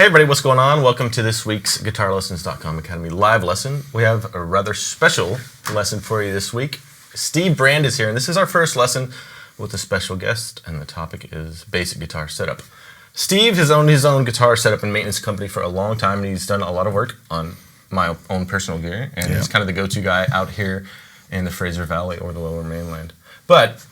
Hey everybody, what's going on? Welcome to this week's GuitarLessons.com Academy live lesson. We have a rather special lesson for you this week. Steve Brand is here, and this is our first lesson with a special guest, and the topic is basic guitar setup. Steve has owned his own guitar setup and maintenance company for a long time, and he's done a lot of work on my own personal gear, and he's kind of the go-to guy out here in the Fraser Valley or the Lower Mainland. But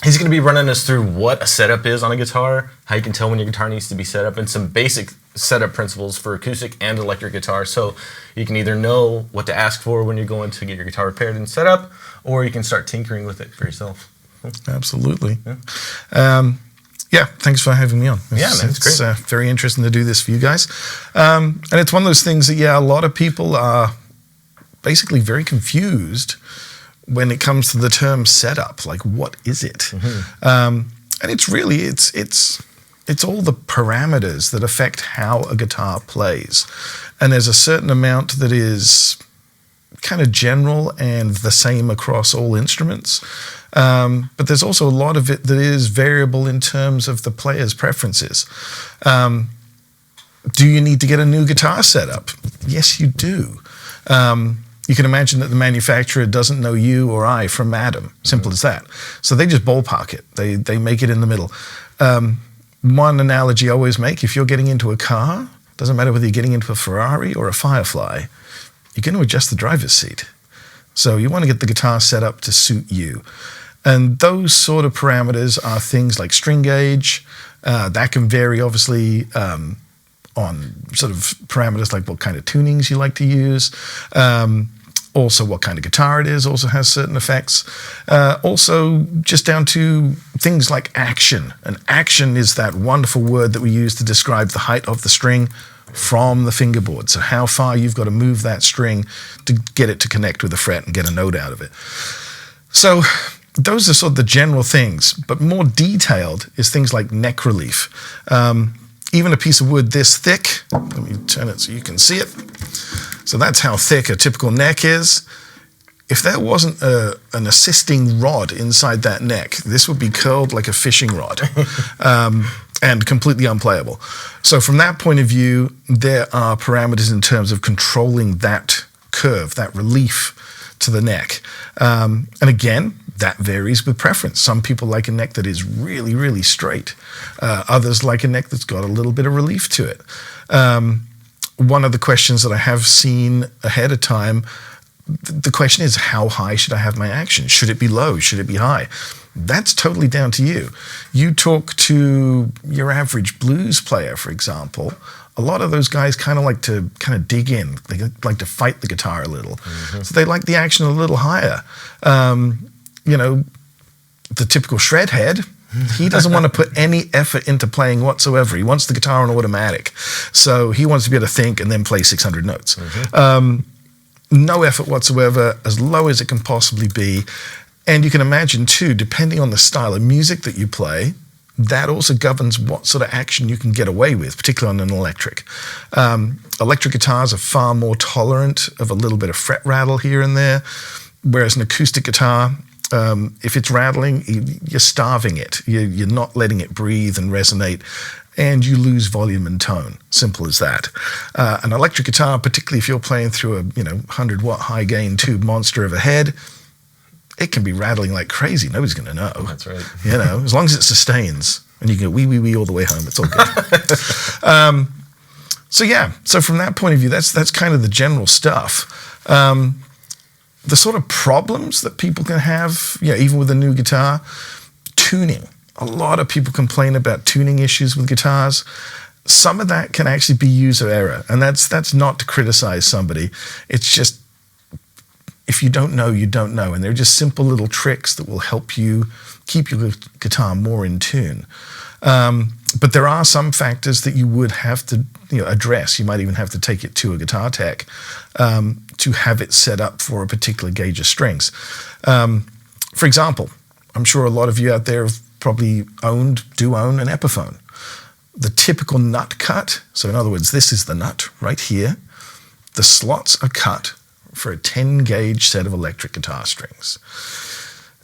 he's going to be running us through what a setup is on a guitar, how you can tell when your guitar needs to be set up, and some basic setup principles for acoustic and electric guitar, so you can either know what to ask for when you're going to get your guitar repaired and set up, or you can start tinkering with it for yourself. Absolutely. Yeah, thanks for having me on. It's great. It's very interesting to do this for you guys. And it's one of those things that, a lot of people are basically very confused when it comes to the term setup. Like, what is it? And it's really, it's all the parameters that affect how a guitar plays. And there's a certain amount that is kind of general and the same across all instruments. But there's also a lot of it that is variable in terms of the player's preferences. Do you need to get a new guitar setup? Yes, you do. You can imagine that the manufacturer doesn't know you or I from Adam. Simple as that. So they just ballpark it. They make it in the middle. One analogy I always make, if you're getting into a car, doesn't matter whether you're getting into a Ferrari or a Firefly, you're going to adjust the driver's seat. So you want to get the guitar set up to suit you. And those sort of parameters are things like string gauge. That can vary, obviously, on sort of parameters like what kind of tunings you like to use. Also, what kind of guitar it is also has certain effects. Also, just down to things like action. And action is that wonderful word that we use to describe the height of the string from the fingerboard. So how far you've got to move that string to get it to connect with the fret and get a note out of it. So those are sort of the general things, but more detailed is things like neck relief. Even a piece of wood this thick, let me turn it so you can see it. So that's how thick a typical neck is. If there wasn't an assisting rod inside that neck, this would be curled like a fishing rod and completely unplayable. So from that point of view, there are parameters in terms of controlling that curve, that relief to the neck. And again, that varies with preference. Some people like a neck that is really, really straight. Others like a neck that's got a little bit of relief to it. One of the questions that I have seen ahead of time, the question is, how high should I have my action? Should it be low? Should it be high? That's totally down to you. You talk to your average blues player, for example, a lot of those guys kind of like to dig in. They like to fight the guitar a little. So they like the action a little higher. The typical shred head, he doesn't want to put any effort into playing whatsoever. He wants the guitar on automatic. So he wants to be able to think and then play 600 notes. No effort whatsoever, as low as it can possibly be. And you can imagine too, depending on the style of music that you play, that also governs what sort of action you can get away with, particularly on an electric. Electric guitars are far more tolerant of a little bit of fret rattle here and there, whereas an acoustic guitar, if it's rattling, you're starving it. You're not letting it breathe and resonate, and you lose volume and tone. Simple as that. An electric guitar, particularly if you're playing through a 100-watt high-gain tube monster of a head, it can be rattling like crazy. Nobody's going to know. That's right. As long as it sustains, and you can go wee, wee, wee all the way home, it's all good. So from that point of view, that's kind of the general stuff. The sort of problems that people can have, even with a new guitar, tuning. A lot of people complain about tuning issues with guitars. Some of that can actually be user error, and that's not to criticize somebody. It's just, if you don't know, you don't know, and they're just simple little tricks that will help you keep your guitar more in tune. But there are some factors that you would have to address. You might even have to take it to a guitar tech to have it set up for a particular gauge of strings. For example, I'm sure a lot of you out there have probably do own an Epiphone. The typical nut cut, so in other words, this is the nut right here. The slots are cut for a 10 gauge set of electric guitar strings.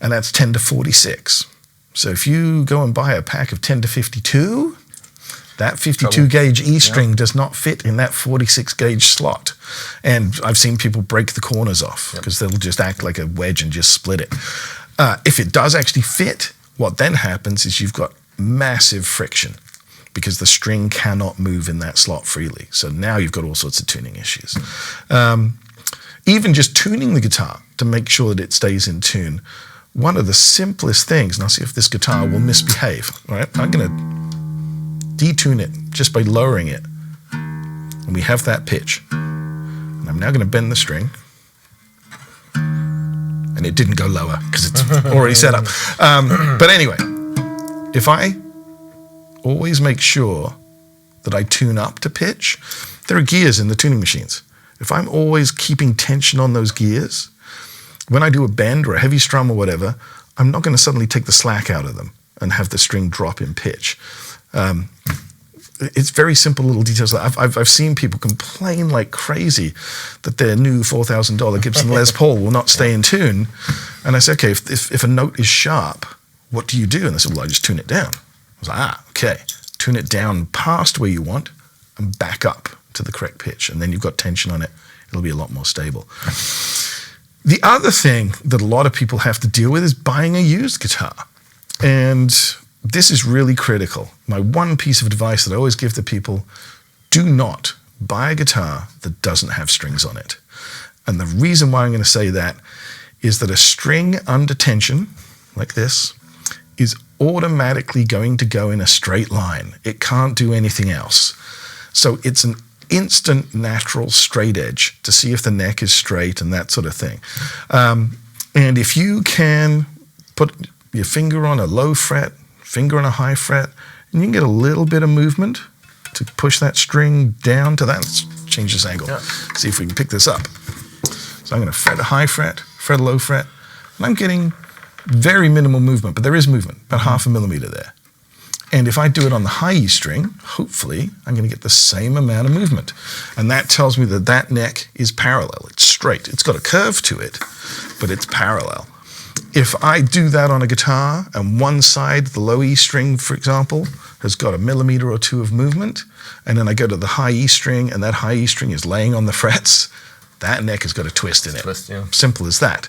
And that's 10 to 46. So if you go and buy a pack of 10 to 52, That 52 gauge E string does not fit in that 46 gauge slot. And I've seen people break the corners off because they'll just act like a wedge and just split it. If it does actually fit, what then happens is you've got massive friction because the string cannot move in that slot freely. So now you've got all sorts of tuning issues. Even just tuning the guitar to make sure that it stays in tune, one of the simplest things, and I'll see if this guitar will misbehave, right? I'm going to detune it just by lowering it. And we have that pitch. And I'm now going to bend the string. And it didn't go lower because it's already set up. But anyway, if I always make sure that I tune up to pitch, there are gears in the tuning machines. If I'm always keeping tension on those gears, when I do a bend or a heavy strum or whatever, I'm not going to suddenly take the slack out of them and have the string drop in pitch. It's very simple little details. I've seen people complain like crazy that their new $4,000 Gibson Les Paul will not stay in tune. And I say, okay, if a note is sharp, what do you do? And they said, well, I just tune it down. I was like, okay, tune it down past where you want and back up to the correct pitch. And then you've got tension on it. It'll be a lot more stable. The other thing that a lot of people have to deal with is buying a used guitar. And this is really critical. My one piece of advice that I always give to people, do not buy a guitar that doesn't have strings on it. And the reason why I'm going to say that is that a string under tension, like this, is automatically going to go in a straight line. It can't do anything else. So it's an instant natural straight edge to see if the neck is straight and that sort of thing. And if you can put your finger on a low fret, finger on a high fret, and you can get a little bit of movement to push that string down to that. Let's change this angle. See if we can pick this up. So I'm going to fret a high fret a low fret, and I'm getting very minimal movement, but there is movement, about 0.5 millimeter there. And if I do it on the high E string, hopefully I'm going to get the same amount of movement. And that tells me that that neck is parallel. It's straight. It's got a curve to it, but it's parallel. If I do that on a guitar and one side, the low E string, for example, has got 1 millimeter or 2 of movement, and then I go to the high E string and that high E string is laying on the frets, that neck has got a twist in it. Simple as that.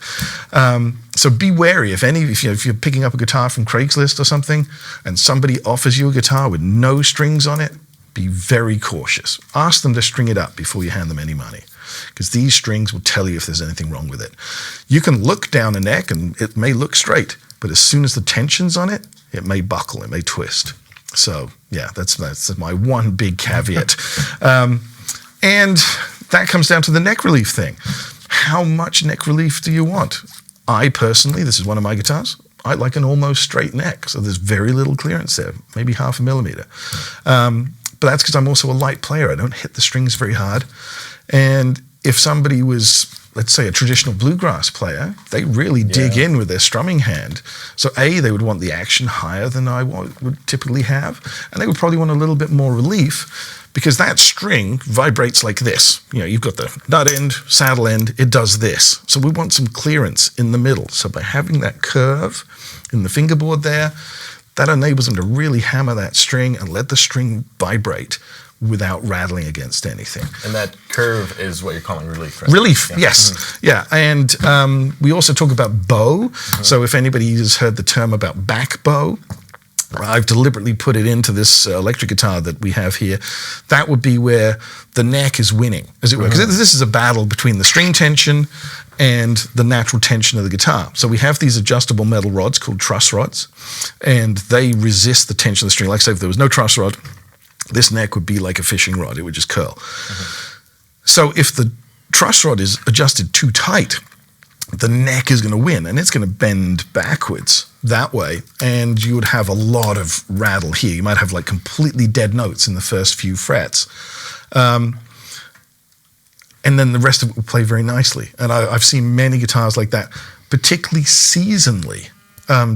So be wary. If you're picking up a guitar from Craigslist or something and somebody offers you a guitar with no strings on it, be very cautious. Ask them to string it up before you hand them any money, because these strings will tell you if there's anything wrong with it. You can look down the neck and it may look straight, but as soon as the tension's on it, it may buckle, it may twist. So yeah, that's my one big caveat. And that comes down to the neck relief thing. How much neck relief do you want? I personally, this is one of my guitars, I like an almost straight neck, so there's very little clearance there, maybe 0.5 millimeter. But that's because I'm also a light player. I don't hit the strings very hard. And if somebody was, let's say, a traditional bluegrass player, they really dig in with their strumming hand. So they would want the action higher than I would typically have, and they would probably want a little bit more relief, because that string vibrates like this. You've got the nut end, saddle end, it does this. So we want some clearance in the middle. So by having that curve in the fingerboard there, that enables them to really hammer that string and let the string vibrate without rattling against anything. And that curve is what you're calling relief, right? Relief, yes. Yeah, and we also talk about bow. So if anybody has heard the term about back bow, I've deliberately put it into this electric guitar that we have here. That would be where the neck is winning, as it were. Because this is a battle between the string tension and the natural tension of the guitar. So we have these adjustable metal rods called truss rods, and they resist the tension of the string. Like I say, if there was no truss rod, this neck would be like a fishing rod. It would just curl. So if the truss rod is adjusted too tight, the neck is going to win, and it's going to bend backwards that way, and you would have a lot of rattle here. You might have like completely dead notes in the first few frets. And then the rest of it will play very nicely. And I've seen many guitars like that, particularly seasonally,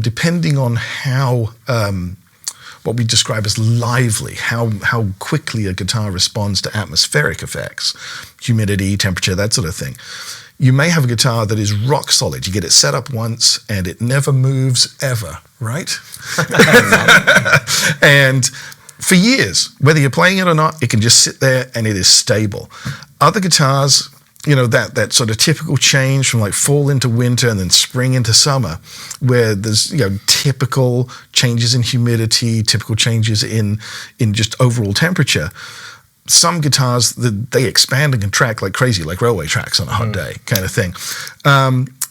depending on how, what we describe as lively, how quickly a guitar responds to atmospheric effects, humidity, temperature, that sort of thing. You may have a guitar that is rock solid. You get it set up once and it never moves ever, right? And for years, whether you're playing it or not, it can just sit there and it is stable. Other guitars, that sort of typical change from like fall into winter and then spring into summer, where there's typical changes in humidity, typical changes in just overall temperature. Some guitars, they expand and contract like crazy, like railway tracks on a hot day kind of thing.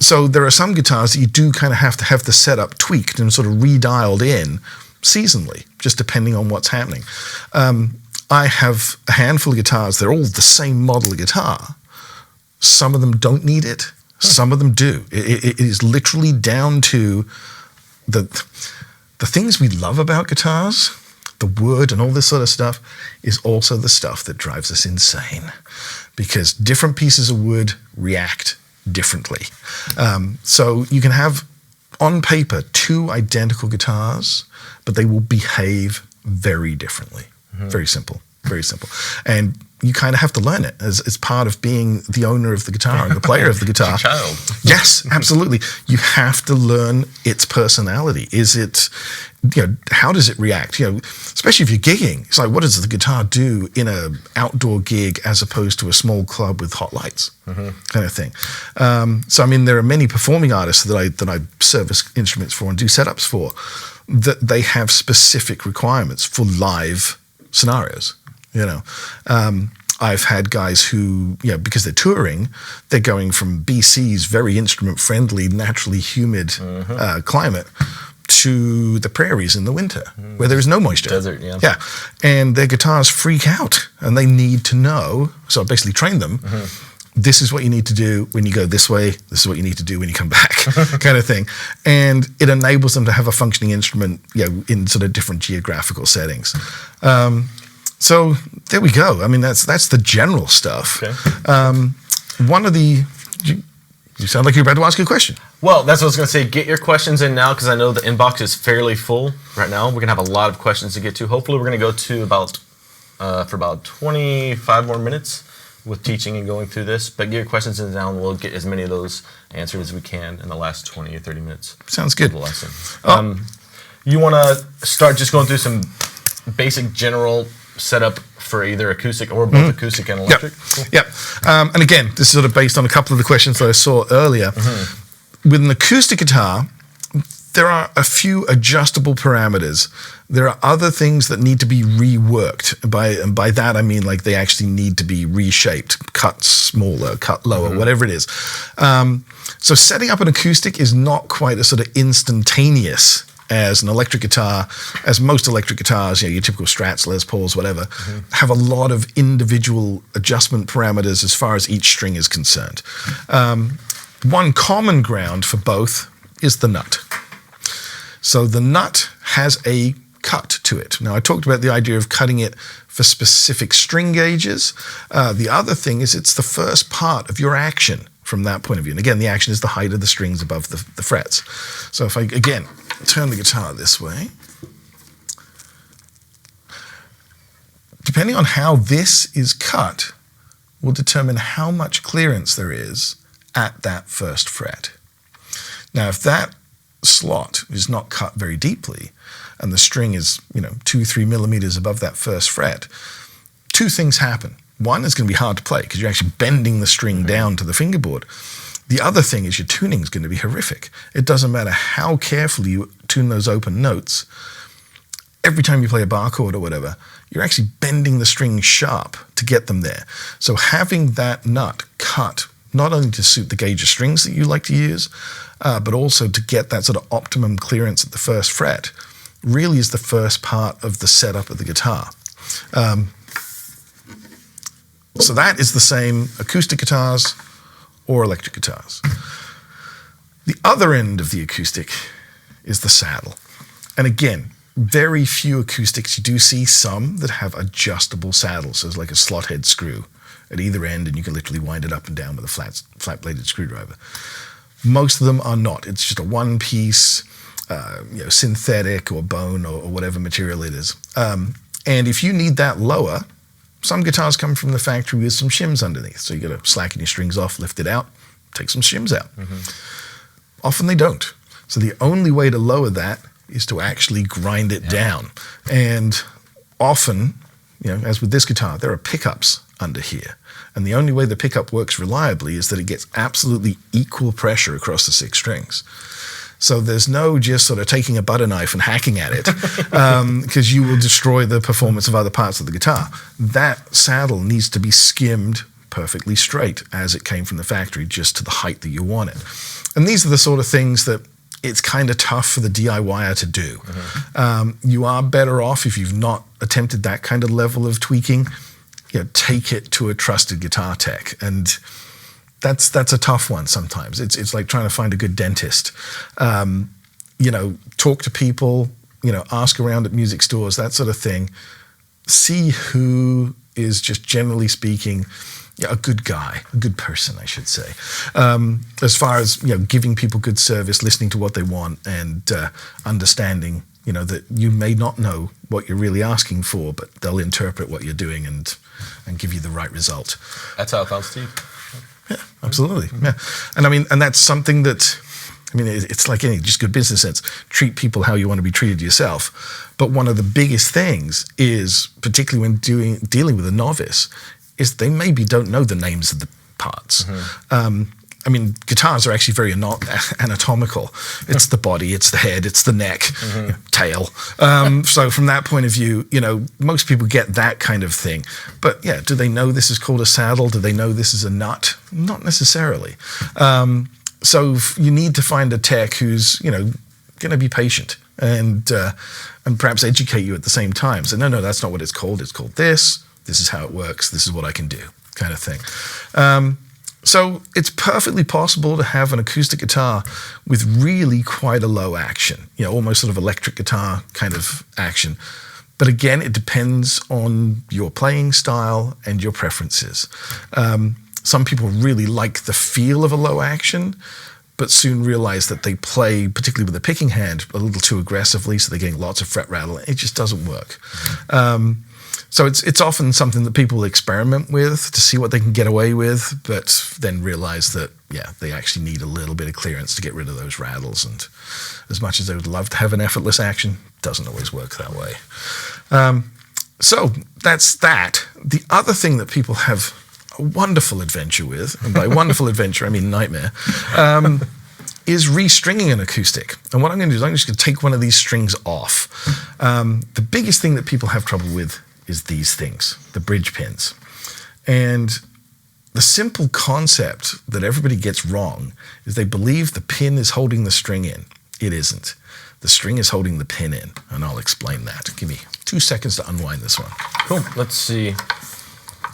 So there are some guitars that you do kind of have to have the setup tweaked and sort of redialed in seasonally, just depending on what's happening. I have a handful of guitars. They're all the same model of guitar. Some of them don't need it. Some of them do. It is literally down to the things we love about guitars, the wood and all this sort of stuff, is also the stuff that drives us insane, because different pieces of wood react differently. So you can have, on paper, two identical guitars, but they will behave very differently. Very simple. Very simple. And you kind of have to learn it as part of being the owner of the guitar and the player of the guitar. It's a child. Yes, absolutely. You have to learn its personality. Is it, how does it react? Especially if you're gigging. It's like, what does the guitar do in an outdoor gig as opposed to a small club with hot lights, kind of thing. So, I mean, there are many performing artists that I service instruments for and do setups for, that they have specific requirements for live scenarios. I've had guys who, because they're touring, they're going from BC's very instrument-friendly, naturally humid climate to the prairies in the winter, where there is no moisture. Desert, yeah. Yeah, and their guitars freak out, and they need to know, so I basically train them, this is what you need to do when you go this way, this is what you need to do when you come back, kind of thing. And it enables them to have a functioning instrument, in sort of different geographical settings. So there we go. I mean, that's the general stuff. Okay. One of the, you sound like you're about to ask a question. Well, that's what I was going to say. Get your questions in now, because I know the inbox is fairly full right now. We're going to have a lot of questions to get to. Hopefully, we're going to go to for about 25 more minutes with teaching and going through this. But get your questions in now, and we'll get as many of those answered as we can in the last 20 or 30 minutes. Sounds good. Of the lesson. You want to start just going through some basic general setup for either acoustic or both acoustic and electric? Yep. And again, this is sort of based on a couple of the questions that I saw earlier. With an acoustic guitar, there are a few adjustable parameters. There are other things that need to be reworked. And by that, I mean like they actually need to be reshaped, cut smaller, cut lower, whatever it is. So setting up an acoustic is not quite as sort of instantaneous as an electric guitar, as most electric guitars, your typical Strats, Les Pauls, whatever, have a lot of individual adjustment parameters as far as each string is concerned. One common ground for both is the nut. So the nut has a cut to it. Now, I talked about the idea of cutting it for specific string gauges. The other thing is it's the first part of your action from that point of view. And again, the action is the height of the strings above the frets. So if I, again, turn the guitar this way, depending on how this is cut will determine how much clearance there is at that first fret. Now, if that slot is not cut very deeply and the string is 2-3 millimeters above that first fret, two things happen. One, it's going to be hard to play because you're actually bending the string down to the fingerboard. The other thing is your tuning is going to be horrific. It doesn't matter how carefully you tune those open notes. Every time you play a bar chord or whatever, you're actually bending the string sharp to get them there. So having that nut cut, not only to suit the gauge of strings that you like to use, but also to get that sort of optimum clearance at the first fret, really is the first part of the setup of the guitar. So that is the same acoustic guitars or electric guitars. The other end of the acoustic is the saddle. And again, very few acoustics. You do see some that have adjustable saddles. So it's like a slot head screw at either end, and you can literally wind it up and down with a flat-bladed screwdriver. Most of them are not. It's just a one-piece, synthetic or bone or whatever material it is. And if you need that lower, some guitars come from the factory with some shims underneath. So you got to slacken your strings off, lift it out, take some shims out. Often they don't. So the only way to lower that is to actually grind it down. And often, as with this guitar, there are pickups under here. And the only way the pickup works reliably is that it gets absolutely equal pressure across the 6 strings. So there's no just sort of taking a butter knife and hacking at it, because you will destroy the performance of other parts of the guitar. That saddle needs to be skimmed perfectly straight as it came from the factory, just to the height that you want it. And these are the sort of things that it's kind of tough for the DIYer to do. You are better off if you've not attempted that kind of level of tweaking. Take it to a trusted guitar tech, and that's a tough one sometimes. It's like trying to find a good dentist. Talk to people, ask around at music stores, that sort of thing. See who is, just generally speaking, a good guy, a good person, I should say. As far as giving people good service, listening to what they want, and understanding that you may not know what you're really asking for, but they'll interpret what you're doing and give you the right result. That's how I found Steve. Yeah, absolutely. Yeah, and that's something that, it's like any just good business sense. Treat people how you want to be treated yourself. But one of the biggest things is, particularly when dealing with a novice, is they maybe don't know the names of the parts. Guitars are actually very anatomical. It's the body, it's the head, it's the neck, tail. So from that point of view, most people get that kind of thing. But do they know this is called a saddle? Do they know this is a nut? Not necessarily. So you need to find a tech who's, going to be patient and perhaps educate you at the same time. So no, that's not what it's called. It's called this. This is how it works. This is what I can do, kind of thing. So it's perfectly possible to have an acoustic guitar with really quite a low action, almost sort of electric guitar kind of action. But again, it depends on your playing style and your preferences. Some people really like the feel of a low action, but soon realize that they play, particularly with a picking hand, a little too aggressively, so they're getting lots of fret rattle. It just doesn't work. So it's often something that people experiment with to see what they can get away with, but then realize that, they actually need a little bit of clearance to get rid of those rattles. And as much as they would love to have an effortless action, it doesn't always work that way. So that's that. The other thing that people have a wonderful adventure with, and by wonderful adventure I mean nightmare, is restringing an acoustic. And what I'm going to do is I'm just going to take one of these strings off. The biggest thing that people have trouble with is these things, the bridge pins. And the simple concept that everybody gets wrong is they believe the pin is holding the string in. It isn't. The string is holding the pin in, and I'll explain that. Give me 2 seconds to unwind this one. Cool. Let's see.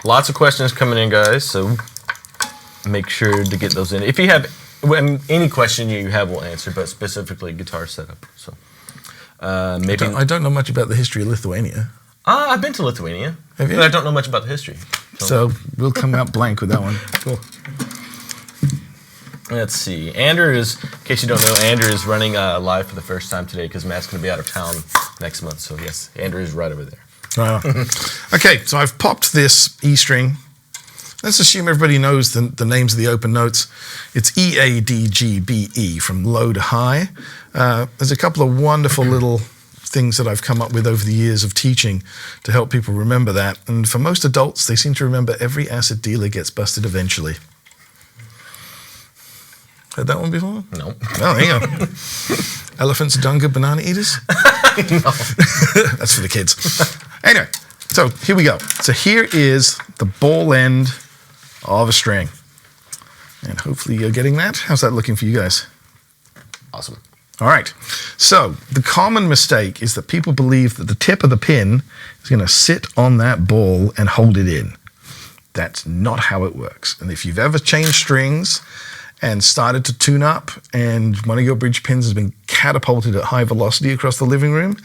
Lots of questions coming in, guys, so make sure to get those in. If you have any question you have, we'll answer, but specifically guitar setup. So maybe I don't know much about the history of Lithuania. I've been to Lithuania. Have you? But I don't know much about the history. So we'll come out blank with that one. Cool. Let's see. Andrew is, in case you don't know, Andrew is running live for the first time today because Matt's going to be out of town next month. So yes, Andrew is right over there. Right on. Okay, so I've popped this E string. Let's assume everybody knows the names of the open notes. It's E, A, D, G, B, E from low to high. There's a couple of wonderful little things that I've come up with over the years of teaching to help people remember that. And for most adults, they seem to remember every acid dealer gets busted eventually. Heard that one before? No. Oh, there you go. Elephants, Dunga, banana eaters? No. That's for the kids. Anyway, so here we go. So here is the ball end of a string. And hopefully you're getting that. How's that looking for you guys? Awesome. All right. So the common mistake is that people believe that the tip of the pin is going to sit on that ball and hold it in. That's not how it works. And if you've ever changed strings and started to tune up and one of your bridge pins has been catapulted at high velocity across the living room,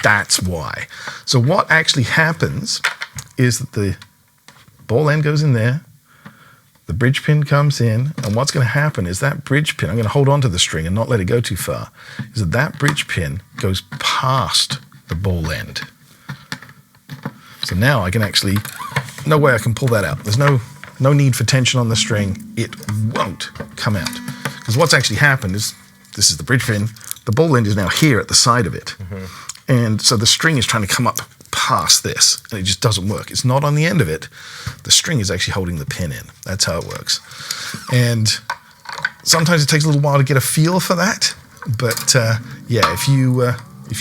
that's why. So what actually happens is that the ball end goes in there, the bridge pin comes in, and what's going to happen is that bridge pin, I'm going to hold on to the string and not let it go too far, is that bridge pin goes past the ball end. So now I can actually, no way I can pull that out. There's no need for tension on the string. It won't come out. Because what's actually happened is, this is the bridge pin, the ball end is now here at the side of it. And so the string is trying to come up past this, and it just doesn't work. It's not on the end of it. The string is actually holding the pin in. That's how it works. And sometimes it takes a little while to get a feel for that. But yeah, if you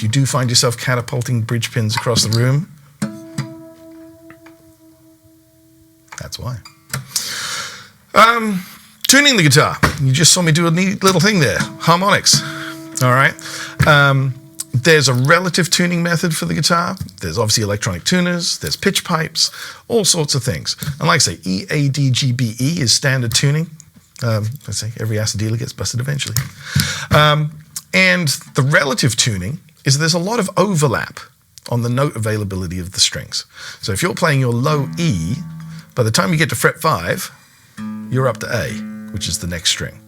do find yourself catapulting bridge pins across the room, that's why. Tuning the guitar. You just saw me do a neat little thing there. Harmonics. All right. There's a relative tuning method for the guitar. There's obviously electronic tuners. There's pitch pipes, all sorts of things. And like I say, EADGBE is standard tuning. Let's say every acid dealer gets busted eventually. And the relative tuning is there's a lot of overlap on the note availability of the strings. So if you're playing your low E, by the time you get to fret 5, you're up to A, which is the next string.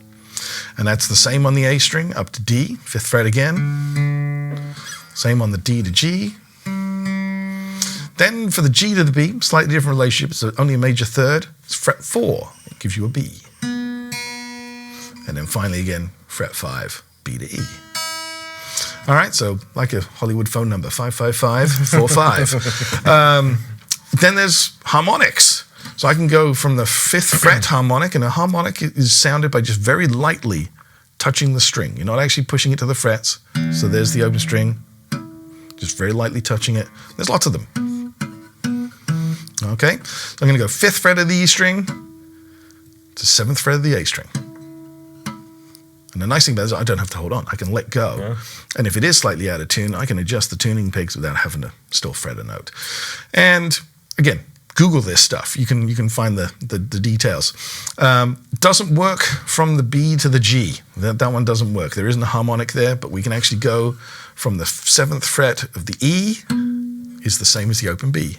And that's the same on the A string, up to D, 5th fret again. Same on the D to G. Then for the G to the B, slightly different relationship. It's only a major third. It's fret 4. It gives you a B. And then finally again, fret 5, B to E. All right, so like a Hollywood phone number, 555-45. Then there's harmonics. So I can go from the 5th fret harmonic, and a harmonic is sounded by just very lightly touching the string. You're not actually pushing it to the frets. So there's the open string, just very lightly touching it. There's lots of them. Okay, so I'm going to go 5th fret of the E string to 7th fret of the A string. And the nice thing about it is I don't have to hold on. I can let go. Yeah. And if it is slightly out of tune, I can adjust the tuning pegs without having to still fret a note. And again, Google this stuff. You can find the details. Doesn't work from the B to the G. That one doesn't work. There isn't a harmonic there, but we can actually go from the 7th fret of the E is the same as the open B.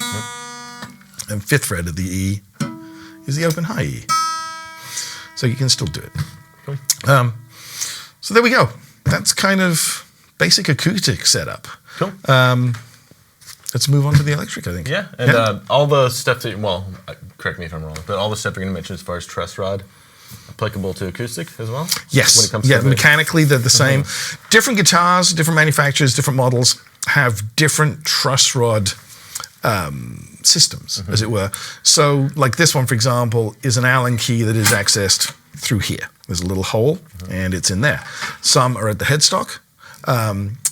And 5th fret of the E is the open high E. So you can still do it. Cool. So there we go. That's kind of basic acoustic setup. Cool. Let's move on to the electric, I think. Yeah, and all the stuff that, well, correct me if I'm wrong, but all the stuff you're going to mention as far as truss rod, applicable to acoustic as well? Yes. When it comes to mechanically they're the same. Different guitars, different manufacturers, different models have different truss rod systems, as it were. So like this one, for example, is an Allen key that is accessed through here. There's a little hole, and it's in there. Some are at the headstock.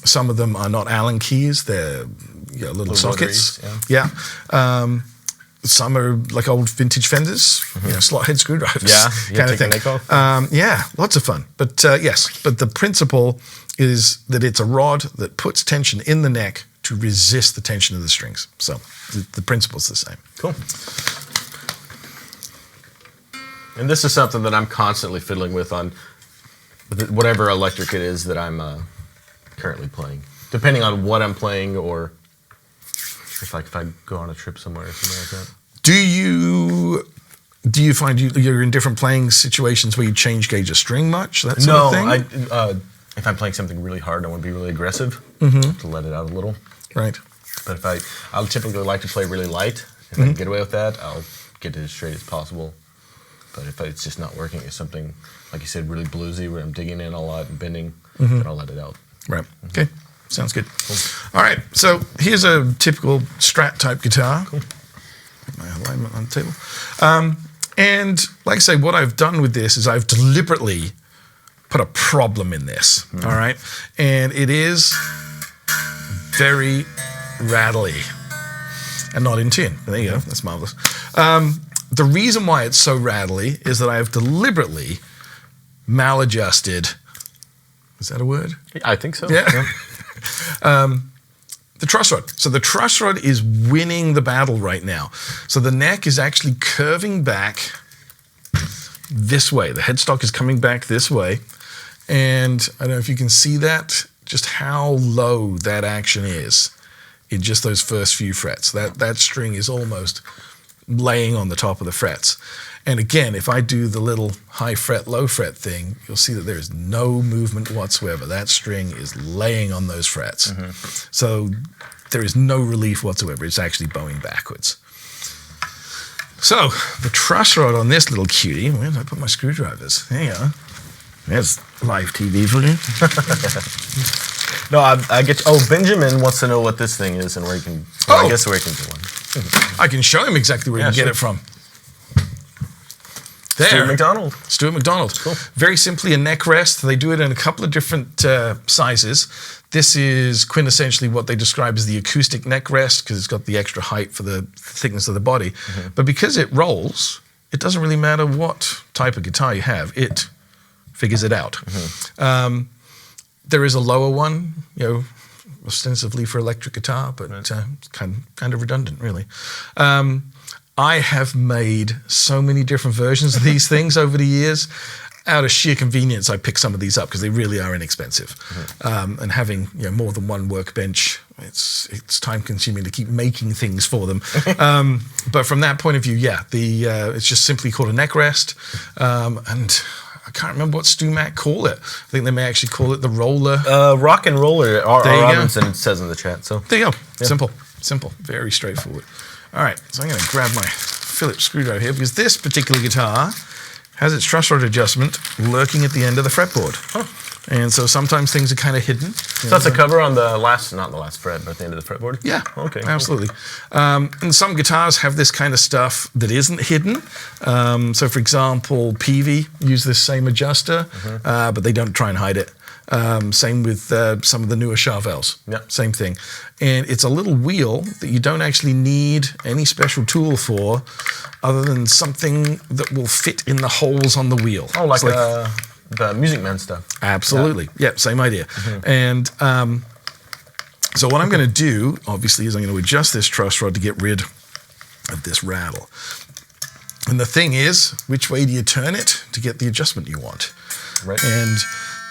Some of them are not Allen keys. They're little sockets. Rotaries, some are like old vintage Fenders, slot head screwdrivers, kind of thing. Lots of fun. But yes, but the principle is that it's a rod that puts tension in the neck to resist the tension of the strings. So the principle's the same. Cool. And this is something that I'm constantly fiddling with on whatever electric it is that I'm currently playing, depending on what I'm playing or if I go on a trip somewhere or something like that. Do you find you're in different playing situations where you change gauge a string much? That sort of thing? No, if I'm playing something really hard, I want to be really aggressive to let it out a little. Right. But I'll typically like to play really light. If I can get away with that, I'll get it as straight as possible. But if it's just not working, it's something, like you said, really bluesy, where I'm digging in a lot and bending, then I'll let it out. Right. Okay. Sounds good. Cool. All right. So here's a typical Strat type guitar. Cool. My alignment on the table. And like I say, what I've done with this is I've deliberately put a problem in this. All right. And it is very rattly and not in tune. There you go. That's marvelous. The reason why it's so rattly is that I have deliberately maladjusted. Is that a word? I think so. Yeah. The truss rod. So the truss rod is winning the battle right now. So the neck is actually curving back this way. The headstock is coming back this way. And I don't know if you can see that, just how low that action is in just those first few frets. That string is almost laying on the top of the frets. And again, if I do the little high fret, low fret thing, you'll see that there is no movement whatsoever. That string is laying on those frets. So there is no relief whatsoever. It's actually bowing backwards. So the truss rod on this little cutie, where did I put my screwdrivers? There you go. There's live TV for you. No, I get. Oh, Benjamin wants to know what this thing is and where you can. Well, I guess where you can get one. I can show him exactly where you can get it from. There. Stuart McDonald. Stuart McDonald. Cool. Very simply a neck rest. They do it in a couple of different sizes. This is quintessentially what they describe as the acoustic neck rest because it's got the extra height for the thickness of the body. But because it rolls, it doesn't really matter what type of guitar you have. It figures it out. There is a lower one, ostensibly for electric guitar, but kind of redundant, really. I have made so many different versions of these things over the years. Out of sheer convenience, I pick some of these up because they really are inexpensive. And having more than one workbench, it's time consuming to keep making things for them. But from that point of view, it's just simply called a neck rest. And I can't remember what Stu Mac call it. I think they may actually call it the roller. Rock and roller. R. There you go. Robinson, it says in the chat. So there you go. Yeah. Simple, very straightforward. All right, so I'm going to grab my Phillips screwdriver here because this particular guitar has its truss rod adjustment lurking at the end of the fretboard. And so sometimes things are kind of hidden. So that's a cover on the last, not the last fret, but at the end of the fretboard? Yeah, okay, absolutely. And some guitars have this kind of stuff that isn't hidden. So for example, Peavey use this same adjuster, but they don't try and hide it. Same with some of the newer Charvels. Yeah. Same thing. And it's a little wheel that you don't actually need any special tool for other than something that will fit in the holes on the wheel. Oh, like the Music Man stuff. Absolutely. Yeah, same idea. And so what I'm going to do, obviously, is I'm going to adjust this truss rod to get rid of this rattle. And the thing is, which way do you turn it to get the adjustment you want? Right. And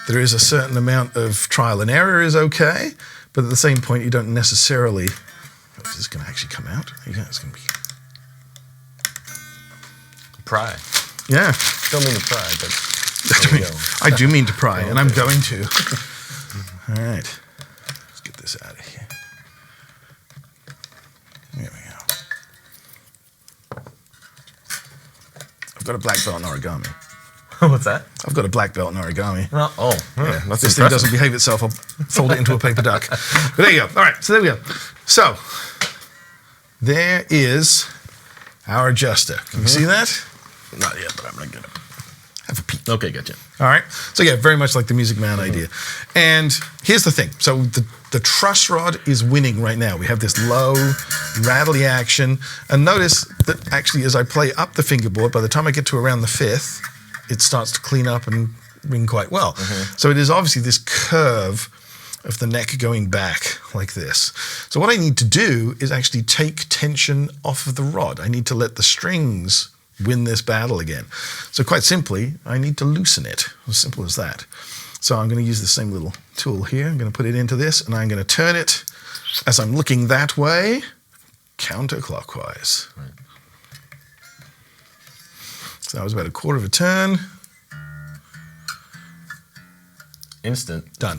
there is a certain amount of trial and error is okay, but at the same point, you don't necessarily... Is this going to actually come out? Yeah, it's going to be... Pry. Yeah. Don't mean to pry, but... I do mean to pry, and I'm going to. All right. Let's get this out of here. There we go. I've got a black belt in origami. What's that? I've got a black belt in origami. That's If this thing doesn't behave itself, I'll fold it into a paper duck. But there you go. All right, so there we go. So, there is our adjuster. Can you see that? Not yet, but I'm going to get it. Have a peek. Okay, gotcha. All right. So yeah, very much like the Music Man idea. And here's the thing. So the truss rod is winning right now. We have this low, rattly action. And notice that actually as I play up the fingerboard, by the time I get to around the fifth, it starts to clean up and ring quite well. So it is obviously this curve of the neck going back like this. So what I need to do is actually take tension off of the rod. I need to let the strings win this battle again. So quite simply, I need to loosen it. As simple as that. So I'm going to use the same little tool here. I'm going to put it into this, and I'm going to turn it as I'm looking that way, counterclockwise. Right. So that was about a quarter of a turn. Instant. Done.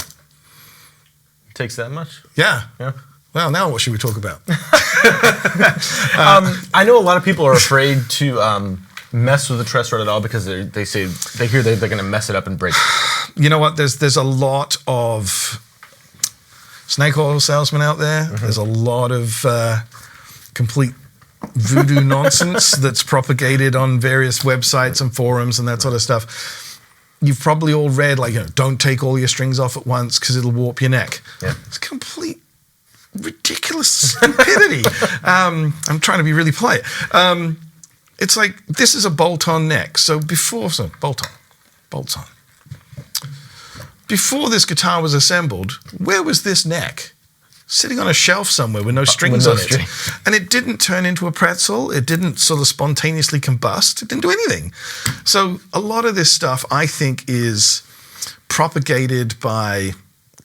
Takes that much? Yeah. Yeah. Well, now what should we talk about? I know a lot of people are afraid to mess with the truss rod at all because they hear they're going to mess it up and break it. You know what? There's a lot of snake oil salesmen out there. There's a lot of complete voodoo nonsense that's propagated on various websites and forums and that sort of stuff. You've probably all read, don't take all your strings off at once because it'll warp your neck. Yeah. It's complete ridiculous stupidity. I'm trying to be really polite. It's like, this is a bolt-on neck. So bolts on. Before this guitar was assembled, where was this neck? Sitting on a shelf somewhere with no strings on it. And it didn't turn into a pretzel. It didn't sort of spontaneously combust. It didn't do anything. So a lot of this stuff, I think, is propagated by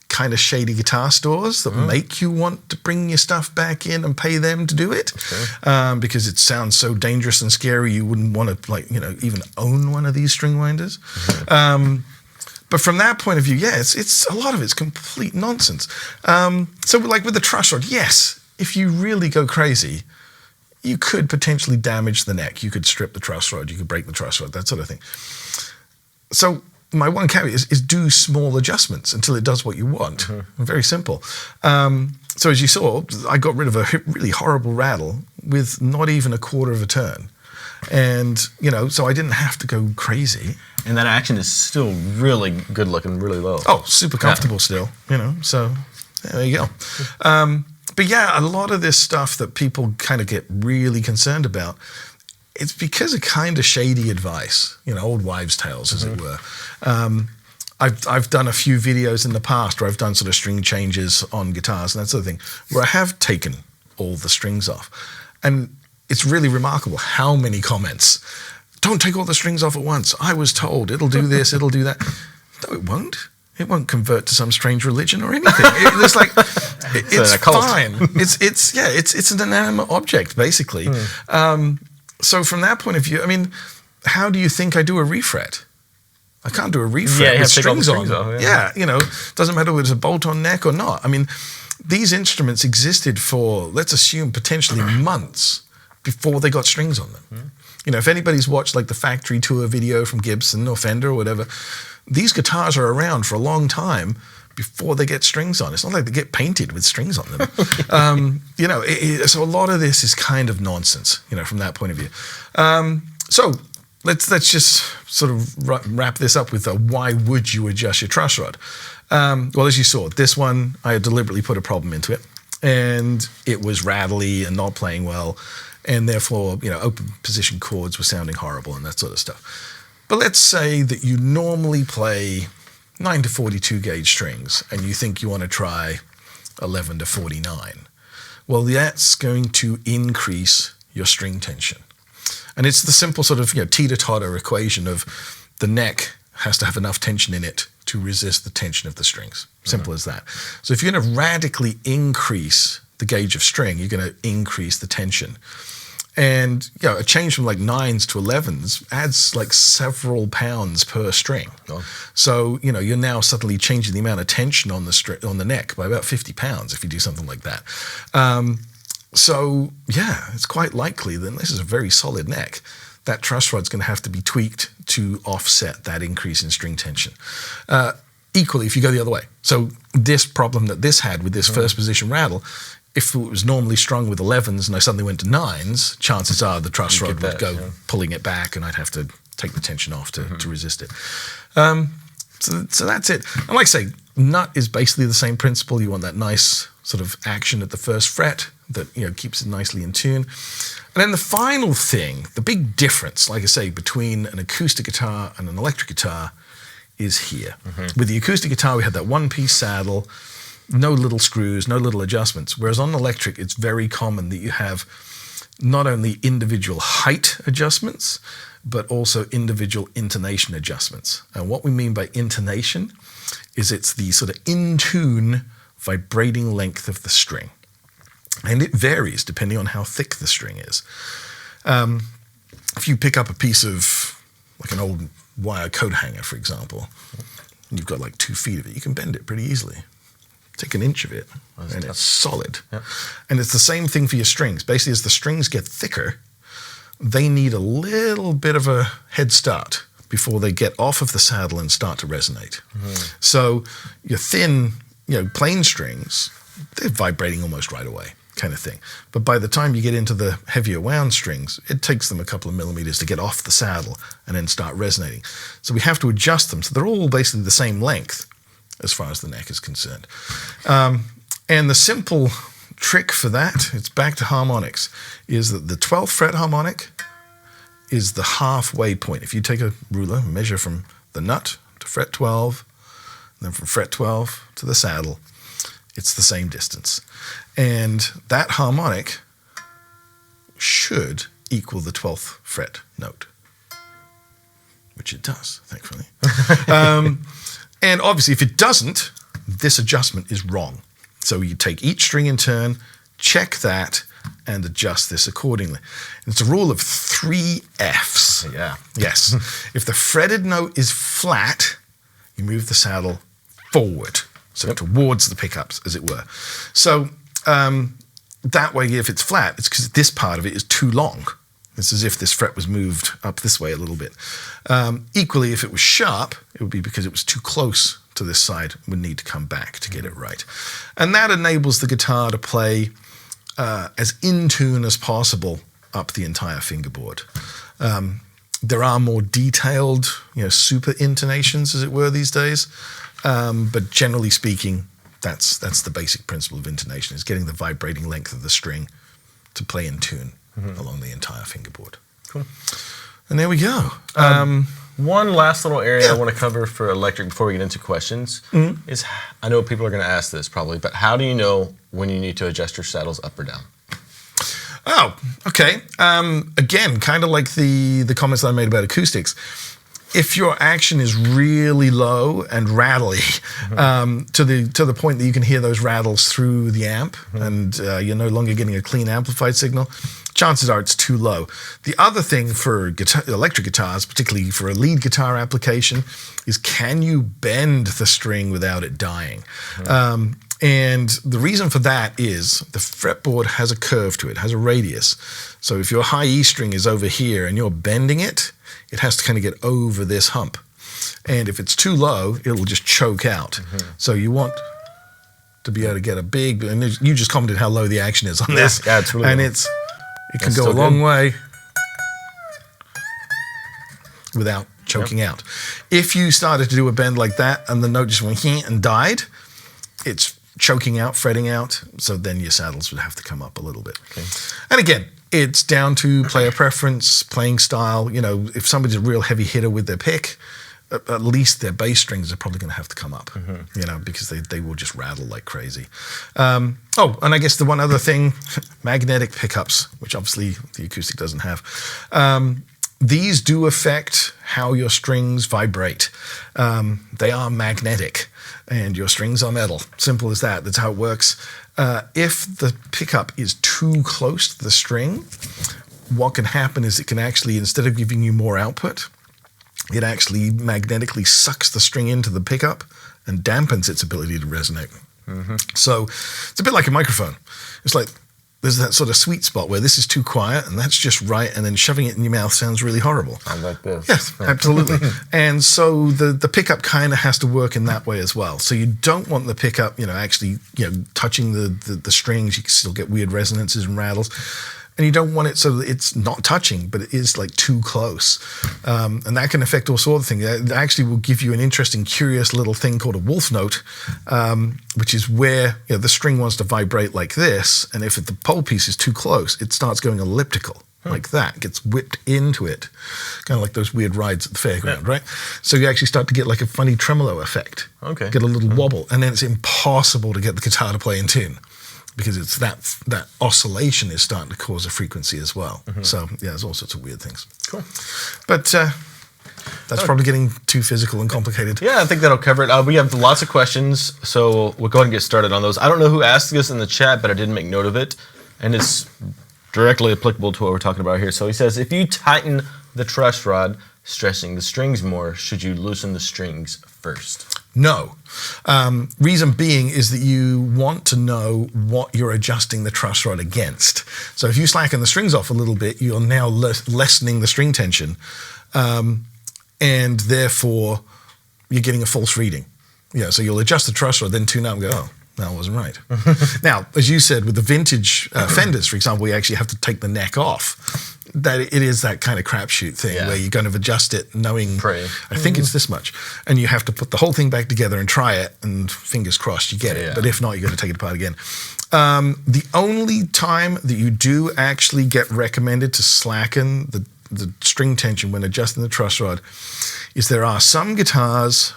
kind of shady guitar stores that make you want to bring your stuff back in and pay them to do it, because it sounds so dangerous and scary you wouldn't want to even own one of these string winders. But from that point of view, it's a lot of it's complete nonsense. So like with the truss rod, yes, if you really go crazy, you could potentially damage the neck. You could strip the truss rod, you could break the truss rod, that sort of thing. So my one caveat is do small adjustments until it does what you want. Very simple. So as you saw, I got rid of a really horrible rattle with not even a quarter of a turn. And, so I didn't have to go crazy. And that action is still really good looking, really low. Oh, super comfortable still, so there you go. But yeah, a lot of this stuff that people kind of get really concerned about, it's because of kind of shady advice, old wives' tales, as it were. I've done a few videos in the past where I've done sort of string changes on guitars and that sort of thing, where I have taken all the strings off. And it's really remarkable how many comments. Don't take all the strings off at once. I was told it'll do this, it'll do that. No, it won't. It won't convert to some strange religion or anything. It's like it's fine. It's an inanimate object basically. So from that point of view, how do you think I do a refret? I can't do a refret with strings on. Off, doesn't matter whether it's a bolt-on neck or not. These instruments existed for, let's assume, potentially months before they got strings on them. If anybody's watched like the factory tour video from Gibson or Fender or whatever, these guitars are around for a long time before they get strings on. It's not like they get painted with strings on them. So a lot of this is kind of nonsense, from that point of view. So let's just sort of wrap this up with why would you adjust your truss rod? Well, as you saw, this one, I had deliberately put a problem into it, and it was rattly and not playing well, and therefore, open position chords were sounding horrible and that sort of stuff. But let's say that you normally play 9 to 42 gauge strings, and you think you want to try 11 to 49. Well, that's going to increase your string tension. And it's the simple sort of teeter-totter equation of the neck has to have enough tension in it to resist the tension of the strings. Simple as that. So if you're going to radically increase the gauge of string, you're going to increase the tension. And a change from like 9s to 11s adds like several pounds per string. Oh. So you're now suddenly changing the amount of tension on the neck by about 50 pounds if you do something like that. So it's quite likely that this is a very solid neck. That truss rod's going to have to be tweaked to offset that increase in string tension. Equally, if you go the other way. So this problem that this had with this first position rattle, if it was normally strung with 11s and I suddenly went to 9s, chances are the truss rod would go pulling it back, and I'd have to take the tension off to resist it. So that's it. And like I say, nut is basically the same principle. You want that nice sort of action at the first fret that keeps it nicely in tune. And then the final thing, the big difference, like I say, between an acoustic guitar and an electric guitar is here. With the acoustic guitar, we had that one-piece saddle, no little screws, no little adjustments. Whereas on electric, it's very common that you have not only individual height adjustments, but also individual intonation adjustments. And what we mean by intonation is it's the sort of in-tune vibrating length of the string. And it varies depending on how thick the string is. If you pick up a piece of like an old wire coat hanger, for example, and you've got like 2 feet of it, you can bend it pretty easily. Take an inch of it, and it's solid. Yep. And it's the same thing for your strings. Basically, as the strings get thicker, they need a little bit of a head start before they get off of the saddle and start to resonate. So your thin, plain strings, they're vibrating almost right away, kind of thing. But by the time you get into the heavier wound strings, it takes them a couple of millimeters to get off the saddle and then start resonating. So we have to adjust them so they're all basically the same length as far as the neck is concerned. And the simple trick for that, it's back to harmonics, is that the 12th fret harmonic is the halfway point. If you take a ruler and measure from the nut to fret 12, and then from fret 12 to the saddle, it's the same distance. And that harmonic should equal the 12th fret note, which it does, thankfully. And obviously, if it doesn't, this adjustment is wrong. So you take each string in turn, check that, and adjust this accordingly. And it's a rule of 3 Fs. Yeah. Yes. If the fretted note is flat, you move the saddle forward, so towards the pickups, as it were. So that way, if it's flat, it's because this part of it is too long. It's as if this fret was moved up this way a little bit. Equally, if it was sharp, it would be because it was too close to this side, would need to come back to get it right. And that enables the guitar to play as in tune as possible up the entire fingerboard. There are more detailed, super intonations, as it were, these days. But generally speaking, that's the basic principle of intonation, is getting the vibrating length of the string to play in tune along the entire fingerboard. Cool. And there we go. One last little area I want to cover for electric before we get into questions is, I know people are going to ask this probably, but how do you know when you need to adjust your saddles up or down? Oh, okay. Again, kind of like the comments that I made about acoustics. If your action is really low and rattly, to the point that you can hear those rattles through the amp, and you're no longer getting a clean amplified signal, chances are it's too low. The other thing for electric guitars, particularly for a lead guitar application, is can you bend the string without it dying? And the reason for that is the fretboard has a curve to it, has a radius. So if your high E string is over here and you're bending it, it has to kind of get over this hump. And if it's too low, it'll just choke out. So you want to be able to get a big, and you just commented how low the action is on this. Yeah, it's really and low. it can go a long way without choking out. If you started to do a bend like that and the note just went and died, it's choking out, fretting out, so then your saddles would have to come up a little bit. Okay. And again, it's down to player preference, playing style. If somebody's a real heavy hitter with their pick, at least their bass strings are probably going to have to come up, because they will just rattle like crazy. And I guess the one other thing, magnetic pickups, which obviously the acoustic doesn't have. These do affect how your strings vibrate. They are magnetic, and your strings are metal. Simple as that. That's how it works. If the pickup is too close to the string, what can happen is it can actually, instead of giving you more output, it actually magnetically sucks the string into the pickup and dampens its ability to resonate. So it's a bit like a microphone. It's like there's that sort of sweet spot where this is too quiet and that's just right, and then shoving it in your mouth sounds really horrible. Sounds like this. Yes, absolutely. And so the pickup kind of has to work in that way as well. So you don't want the pickup, actually, touching the strings. You can still get weird resonances and rattles. And you don't want it so that it's not touching, but it is like too close. And that can affect all sorts of things. It actually will give you an interesting, curious little thing called a wolf note, which is where the string wants to vibrate like this. And if the pole piece is too close, it starts going elliptical like that, gets whipped into it. Kind of like those weird rides at the fairground, right? So you actually start to get like a funny tremolo effect. Okay. Get a little wobble. And then it's impossible to get the guitar to play in tune, because it's that oscillation is starting to cause a frequency as well. So yeah, there's all sorts of weird things. Cool. But that's probably getting too physical and complicated. Yeah, I think that'll cover it. We have lots of questions, so we'll go ahead and get started on those. I don't know who asked this in the chat, but I didn't make note of it, and it's directly applicable to what we're talking about here. So he says, if you tighten the truss rod, stressing the strings more, should you loosen the strings first? No. Reason being is that you want to know what you're adjusting the truss rod against. So if you slacken the strings off a little bit, you're now lessening the string tension, and therefore you're getting a false reading. So you'll adjust the truss rod, then tune out and go, oh, that wasn't right. Now, as you said, with the vintage Fenders, for example, we actually have to take the neck off. That it is that kind of crapshoot thing where you're going to adjust it knowing, I think it's this much. And you have to put the whole thing back together and try it, and fingers crossed you get it. But if not, you're going to take it apart again. The only time that you do actually get recommended to slacken the string tension when adjusting the truss rod is there are some guitars,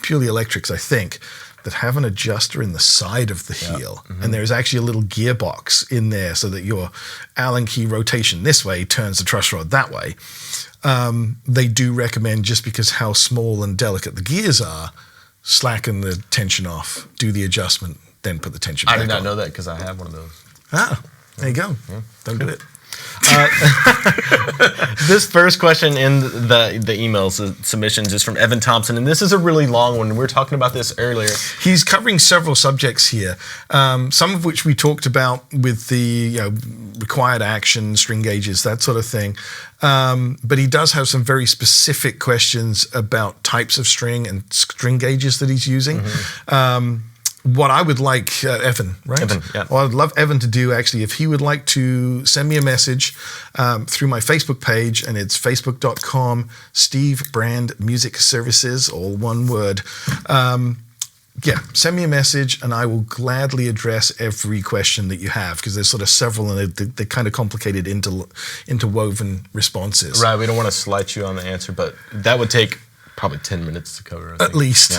purely electrics, I think, that have an adjuster in the side of the heel. And there's actually a little gearbox in there so that your Allen key rotation this way turns the truss rod that way. They do recommend, just because how small and delicate the gears are, slacken the tension off, do the adjustment, then put the tension back on. I did not know that because I have one of those. Ah, there you go. Don't do it. This first question in the emails, the submissions, is from Evan Thompson, and this is a really long one. We were talking about this earlier. He's covering several subjects here, some of which we talked about with the required action, string gauges, that sort of thing. But he does have some very specific questions about types of string and string gauges that he's using. What I would like, Evan, right? Evan, yeah. What I'd love Evan to do, actually, if he would like to send me a message through my Facebook page, and it's facebook.com, Steve Brand Music Services, all one word. Send me a message, and I will gladly address every question that you have, because there's sort of several, and they're kind of complicated interwoven responses. Right, we don't want to slight you on the answer, but that would take probably 10 minutes to cover. At least.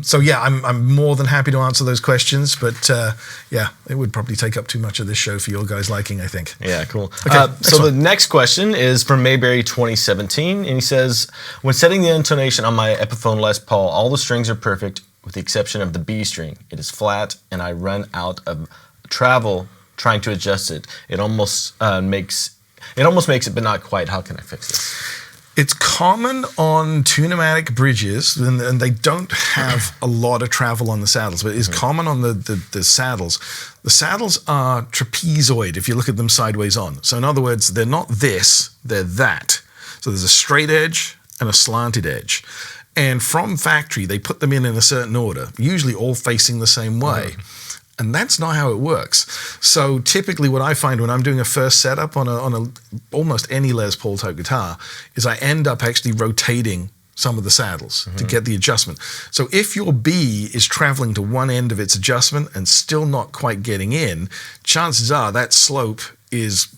So I'm more than happy to answer those questions, but it would probably take up too much of this show for your guys' liking, I think. Yeah, cool. Okay, so the next question is from Mayberry 2017, and he says, when setting the intonation on my Epiphone Les Paul, all the strings are perfect with the exception of the B string. It is flat, and I run out of travel trying to adjust it. It almost makes it, but not quite. How can I fix this? It's common on tunematic bridges, and they don't have a lot of travel on the saddles, but it is common on the saddles. The saddles are trapezoid if you look at them sideways on. So in other words, they're not this, they're that. So there's a straight edge and a slanted edge. And from factory, they put them in a certain order, usually all facing the same way. And that's not how it works. So typically what I find when I'm doing a first setup on a almost any Les Paul type guitar is I end up actually rotating some of the saddles to get the adjustment. So if your B is traveling to one end of its adjustment and still not quite getting in, chances are that slope is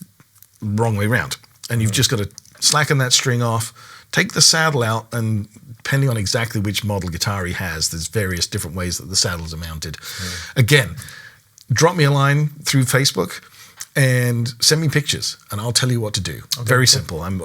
wrong way around. And you've just got to slacken that string off, take the saddle out, and depending on exactly which model guitar he has, there's various different ways that the saddles are mounted. Again, drop me a line through Facebook and send me pictures, and I'll tell you what to do. Okay, very simple. I'm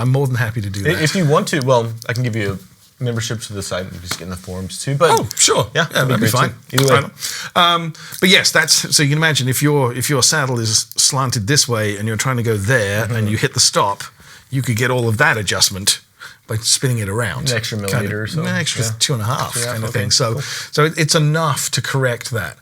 more than happy to do that. If you want to, well, I can give you a membership to the site and you just get in the forums too. But sure. Yeah, that'd be fine. Either way. But yes, so you can imagine if your saddle is slanted this way and you're trying to go there and you hit the stop, you could get all of that adjustment by spinning it around. An extra millimeter or so. An extra 2.5 kind of thing. So, cool. So it's enough to correct that.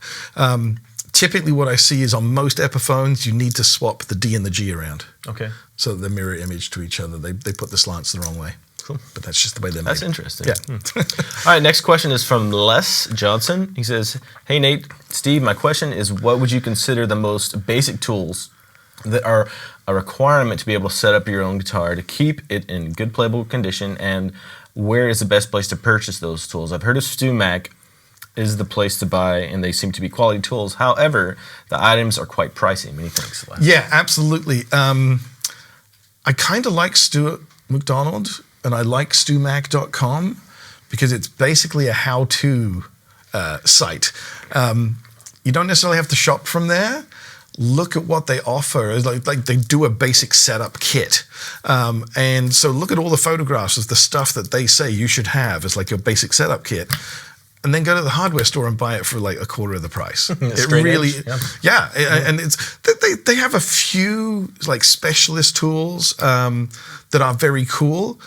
Typically what I see is on most Epiphones, you need to swap the D and the G around. Okay. So that they mirror image to each other. They put the slants the wrong way. Cool. But that's just the way they're made. That's interesting. Yeah. All right, next question is from Les Johnson. He says, hey, Nate, Steve, my question is, what would you consider the most basic tools that are a requirement to be able to set up your own guitar to keep it in good playable condition, and where is the best place to purchase those tools? I've heard of StewMac is the place to buy, and they seem to be quality tools. However, the items are quite pricey. Many thanks, Les. Yeah, absolutely. I kind of like Stuart McDonald, and I like StewMac.com because it's basically a how-to site. You don't necessarily have to shop from there. Look at what they offer. Like they do a basic setup kit. And so look at all the photographs of the stuff that they say you should have as like your basic setup kit. And then go to the hardware store and buy it for like a quarter of the price. It really, and it's they have a few like specialist tools that are very cool,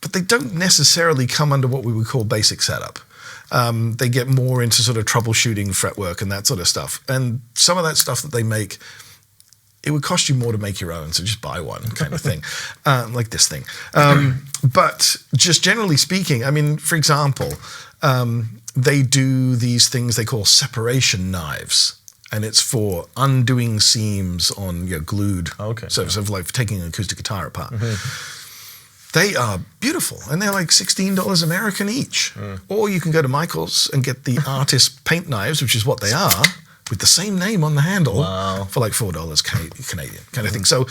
but they don't necessarily come under what we would call basic setup. They get more into sort of troubleshooting, fretwork, and that sort of stuff. And some of that stuff that they make, it would cost you more to make your own, so just buy one kind of thing, like this thing. But just generally speaking, I mean, for example, they do these things they call separation knives, and it's for undoing seams on your glued, sort of like taking an acoustic guitar apart. They are beautiful, and they're like $16 American each. Or you can go to Michael's and get the artist paint knives, which is what they are, with the same name on the handle for like $4 Canadian kind of thing. So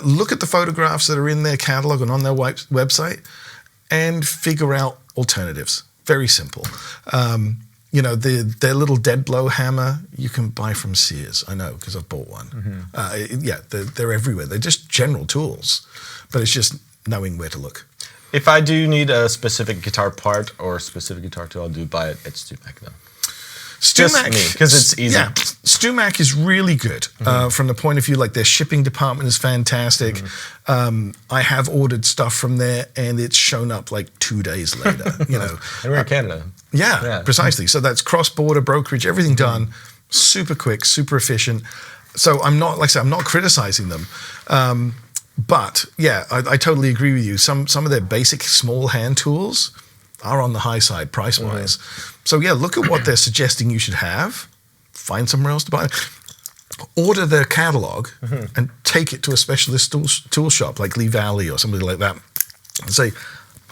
look at the photographs that are in their catalog and on their website and figure out alternatives. Very simple. Their little dead blow hammer you can buy from Sears. I know because I've bought one. They're everywhere. They're just general tools, but it's just knowing where to look. If I do need a specific guitar part or a specific guitar tool, I'll buy it at StewMac then. Just me, because it's easy. Yeah, StewMac is really good from the point of view, like their shipping department is fantastic. I have ordered stuff from there, and it's shown up like 2 days later. You know, And we're in Canada. yeah, precisely. So that's cross-border brokerage, everything done, super quick, super efficient. So I'm not, like I said, I'm not criticizing them. But yeah, I totally agree with you. Some of their basic small hand tools are on the high side price-wise. So yeah, look at what they're suggesting you should have. Find somewhere else to buy. Order their catalog and take it to a specialist tool shop like Lee Valley or somebody like that and say,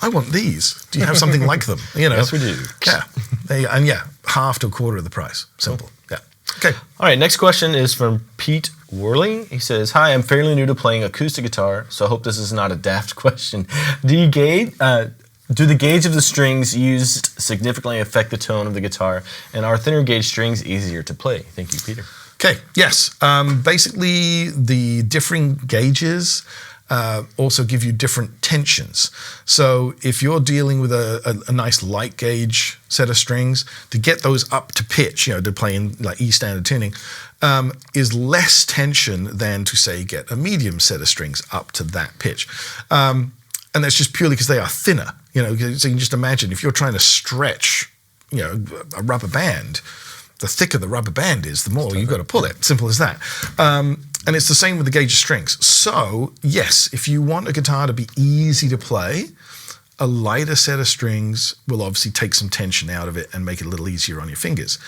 I want these. Do you have something like them? You know, Yes, we do. Yeah, and yeah, half to a quarter of the price. Simple. Yeah. Okay. All right, next question is from Pete Whirling. He says, hi, I'm fairly new to playing acoustic guitar, so I hope this is not a daft question. Do the gauge of the strings used significantly affect the tone of the guitar, and are thinner gauge strings easier to play? Thank you, Peter. Okay, yes. Basically, the differing gauges also give you different tensions. So if you're dealing with a nice light gauge set of strings, to get those up to pitch, you know, to play in like E standard tuning, is less tension than to, say, get a medium set of strings up to that pitch. And that's just purely because they are thinner. You know, so you can just imagine if you're trying to stretch, you know, a rubber band, the thicker the rubber band is, the more you've got to pull it. Simple as that. And it's the same with the gauge of strings. So yes, if you want a guitar to be easy to play, a lighter set of strings will obviously take some tension out of it and make it a little easier on your fingers.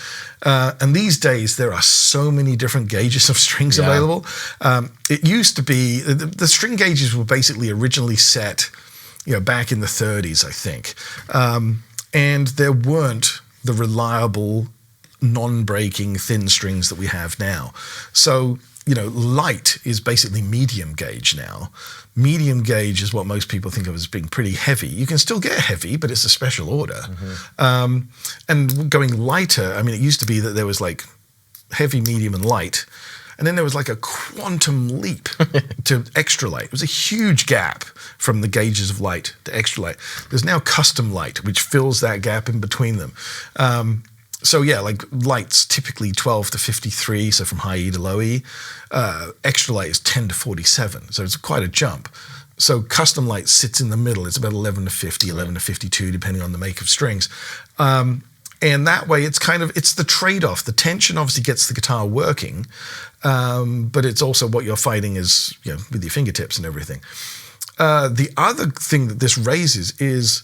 And these days, there are so many different gauges of strings available. It used to be, the string gauges were basically originally set, you know, back in the 30s, I think. And there weren't the reliable, non-breaking thin strings that we have now. So, you know, light is basically medium gauge now. Medium gauge is what most people think of as being pretty heavy. You can still get heavy, but it's a special order. And going lighter, I mean, it used to be that there was like heavy, medium, and light. And then there was like a quantum leap to extra light. It was a huge gap from the gauges of light to extra light. There's now custom light, which fills that gap in between them. So yeah, like light's typically 12 to 53, so from high E to low E. Extra light is 10 to 47, so it's quite a jump. So custom light sits in the middle. It's about 11 to 50, 11 to 52, depending on the make of strings. And that way, it's the trade-off. The tension obviously gets the guitar working, but it's also what you're fighting is, you know, with your fingertips and everything. The other thing that this raises is,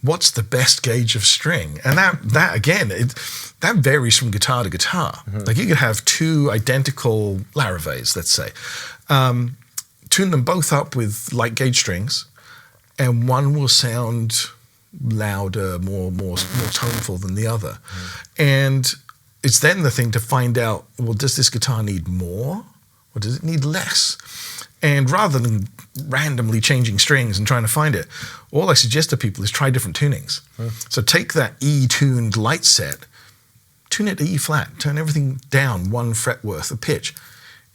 what's the best gauge of string? And that again, that varies from guitar to guitar. Like you could have two identical Larave's, let's say, tune them both up with light gauge strings, and one will sound louder, more toneful than the other. And it's then the thing to find out, well, does this guitar need more or does it need less? And rather than randomly changing strings and trying to find it, all I suggest to people is try different tunings. So take that E-tuned light set, tune it to E flat, turn everything down 1 fret worth of pitch.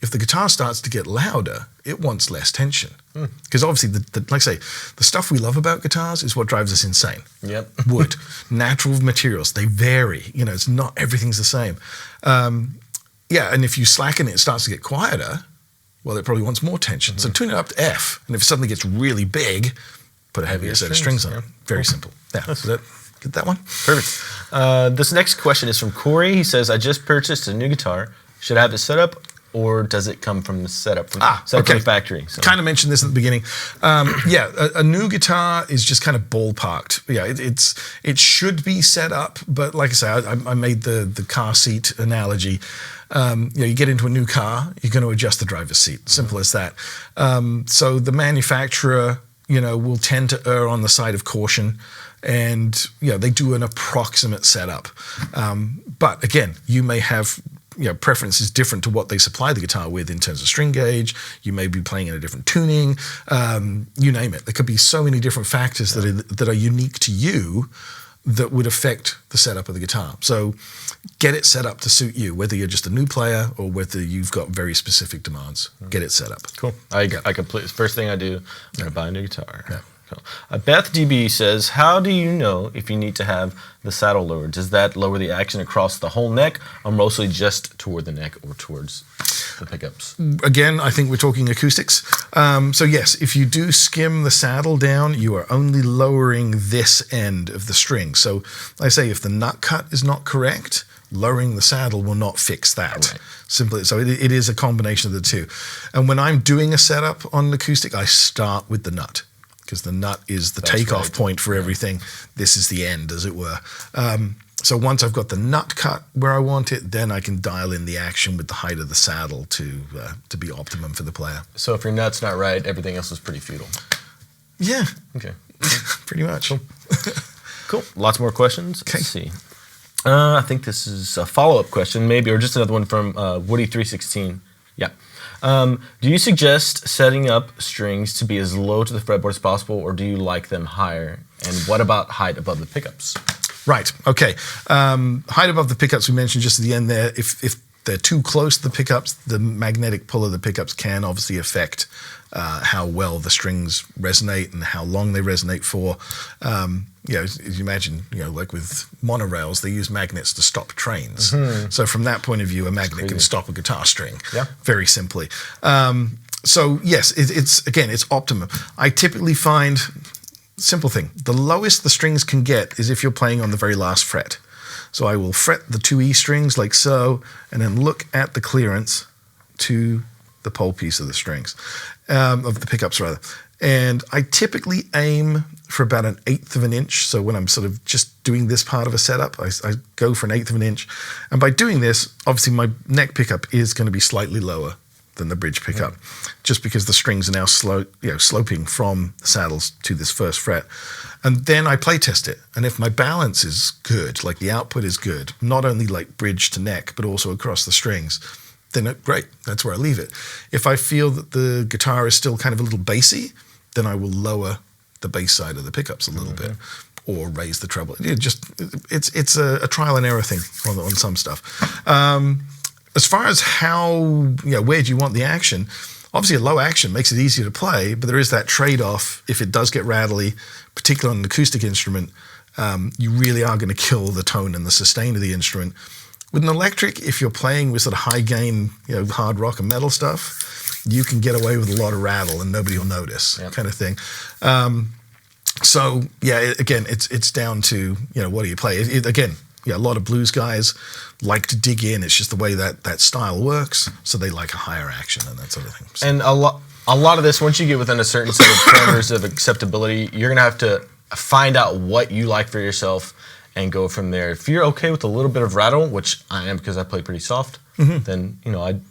If the guitar starts to get louder, it wants less tension. Because obviously, like I say, the stuff we love about guitars is what drives us insane. Wood, natural materials, they vary. You know, it's not everything's the same. Yeah, and if you slacken it, it starts to get quieter. Well, it probably wants more tension. So tune it up to F. And if it suddenly gets really big, put a heavier set of strings on it. Very simple. Yeah, get that one? Perfect. This next question is from Corey. He says, I just purchased a new guitar. Should I have it set up, or does it come from the setup from the factory? So. Kind of mentioned this at the beginning. A new guitar is just kind of ballparked. Yeah, it should be set up, but like I say, I made the car seat analogy. You get into a new car, you're going to adjust the driver's seat. Simple as that. So the manufacturer, will tend to err on the side of caution, and they do an approximate setup. But again, you may have preferences different to what they supply the guitar with in terms of string gauge. You may be playing in a different tuning. You name it. There could be so many different factors that are unique to you that would affect the setup of the guitar. So get it set up to suit you, whether you're just a new player or whether you've got very specific demands. Get it set up. Cool. I completely, first thing I do, I'm going to buy a new guitar. Yeah. Beth DB says, how do you know if you need to have the saddle lowered? Does that lower the action across the whole neck or mostly just toward the neck or towards the pickups? Again, I think we're talking acoustics. So yes, if you do skim the saddle down, you are only lowering this end of the string. So I say if the nut cut is not correct, lowering the saddle will not fix that. Right. Simply, so it is a combination of the two. And when I'm doing a setup on an acoustic, I start with the nut, because the nut is the takeoff point for everything. This is the end, as it were. So once I've got the nut cut where I want it, then I can dial in the action with the height of the saddle to be optimum for the player. So if your nut's not right, everything else is pretty futile. Yeah. Okay. Pretty much. Cool. Lots more questions. Let's see. I think this is a follow-up question, maybe, or just another one from Woody316. Yeah. Do you suggest setting up strings to be as low to the fretboard as possible, or do you like them higher? And what about height above the pickups? Right. Okay. Height above the pickups we mentioned just at the end there. If they're too close to the pickups, the magnetic pull of the pickups can obviously affect how well the strings resonate and how long they resonate for. As you imagine, like with monorails, they use magnets to stop trains. Mm-hmm. So from that point of view, a magnet can stop a guitar string very simply. So yes, it's optimum. I typically find, simple thing, the lowest the strings can get is if you're playing on the very last fret. So I will fret the two E strings like so, and then look at the clearance to the pole piece of the strings, of the pickups rather. And I typically aim for about 1/8 of an inch. So when I'm sort of just doing this part of a setup, I go for 1/8 of an inch. And by doing this, obviously my neck pickup is going to be slightly lower than the bridge pickup, just because the strings are now sloping from the saddles to this first fret. And then I play test it. And if my balance is good, like the output is good, not only like bridge to neck, but also across the strings, then great, that's where I leave it. If I feel that the guitar is still kind of a little bassy, then I will lower the bass side of the pickups a little bit, or raise the treble. It's a trial and error thing on some stuff. As far as where do you want the action, obviously a low action makes it easier to play, but there is that trade-off. If it does get rattly, particularly on an acoustic instrument, you really are going to kill the tone and the sustain of the instrument. With an electric, if you're playing with sort of high gain, hard rock and metal stuff, you can get away with a lot of rattle and nobody will notice, kind of thing. Again, it's down to, what do you play? A lot of blues guys like to dig in. It's just the way that style works. So they like a higher action and that sort of thing. So. And a lot of this, once you get within a certain set of parameters of acceptability, you're going to have to find out what you like for yourself and go from there. If you're okay with a little bit of rattle, which I am because I play pretty soft, then, I'd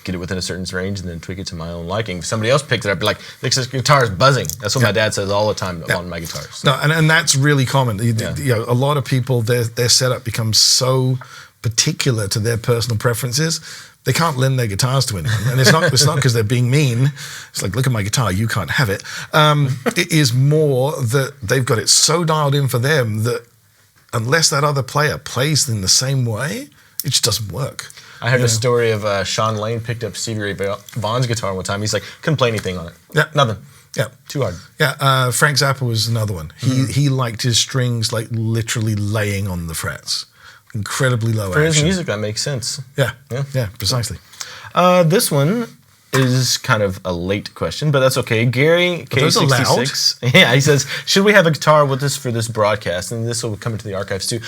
get it within a certain range and then tweak it to my own liking. If somebody else picks it up, like, this guitar is buzzing. That's what my dad says all the time on my guitars. So. No, and that's really common. A lot of people, their setup becomes so particular to their personal preferences, they can't lend their guitars to anyone. And it's not because they're being mean. It's like, look at my guitar, you can't have it. It is more that they've got it so dialed in for them that unless that other player plays in the same way, it just doesn't work. I heard a story of Sean Lane picked up Stevie Ray Vaughan's guitar one time. He's like, couldn't play anything on it. Yeah. Nothing. Yeah. Too hard. Yeah. Frank Zappa was another one. He liked his strings like literally laying on the frets. Incredibly low action. For his music, that makes sense. Yeah, precisely. This one is kind of a late question, but that's okay. Gary K66. Yeah, he says, should we have a guitar with us for this broadcast? And this will come into the archives too.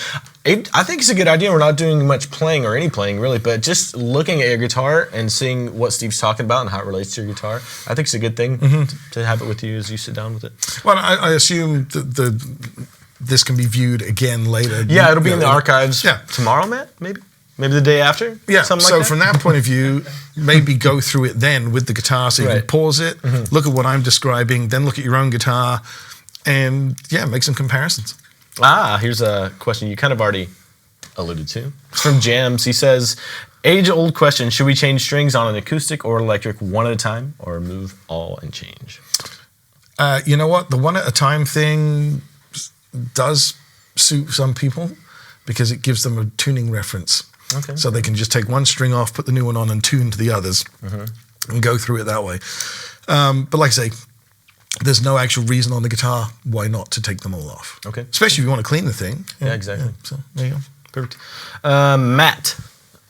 I think it's a good idea. We're not doing much playing or any playing really, but just looking at your guitar and seeing what Steve's talking about and how it relates to your guitar, I think it's a good thing to have it with you as you sit down with it. Well, I assume that this can be viewed again later. Yeah, it'll be in the archives tomorrow, Matt, maybe? Maybe the day after? Yeah, something so like that? From that point of view, maybe go through it then with the guitar so you can pause it, look at what I'm describing, then look at your own guitar, and make some comparisons. Here's a question you kind of already alluded to. It's from Jams. He says, age-old question, should we change strings on an acoustic or electric one at a time, or move all and change? You know what? The one at a time thing does suit some people because it gives them a tuning reference. Okay. So they can just take one string off, put the new one on, and tune to the others, and go through it that way. But like I say, there's no actual reason on the guitar why not to take them all off. Okay. Especially if you want to clean the thing. Yeah, exactly. So there you go. Perfect. Matt.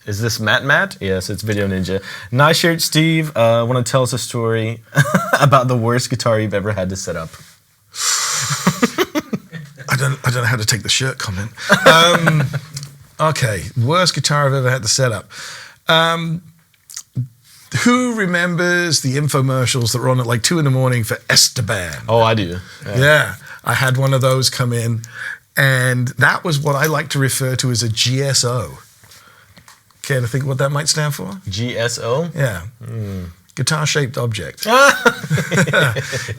Is this Matt? Yes, it's Video Ninja. Nice shirt, Steve. Want to tell us a story about the worst guitar you've ever had to set up? I don't know how to take the shirt comment. Okay, worst guitar I've ever had to set up. Who remembers the infomercials that were on at like 2 a.m. for Esteban? Oh, I do. Yeah, I had one of those come in, and that was what I like to refer to as a GSO. Care to think what that might stand for? GSO? Yeah. Guitar-shaped object.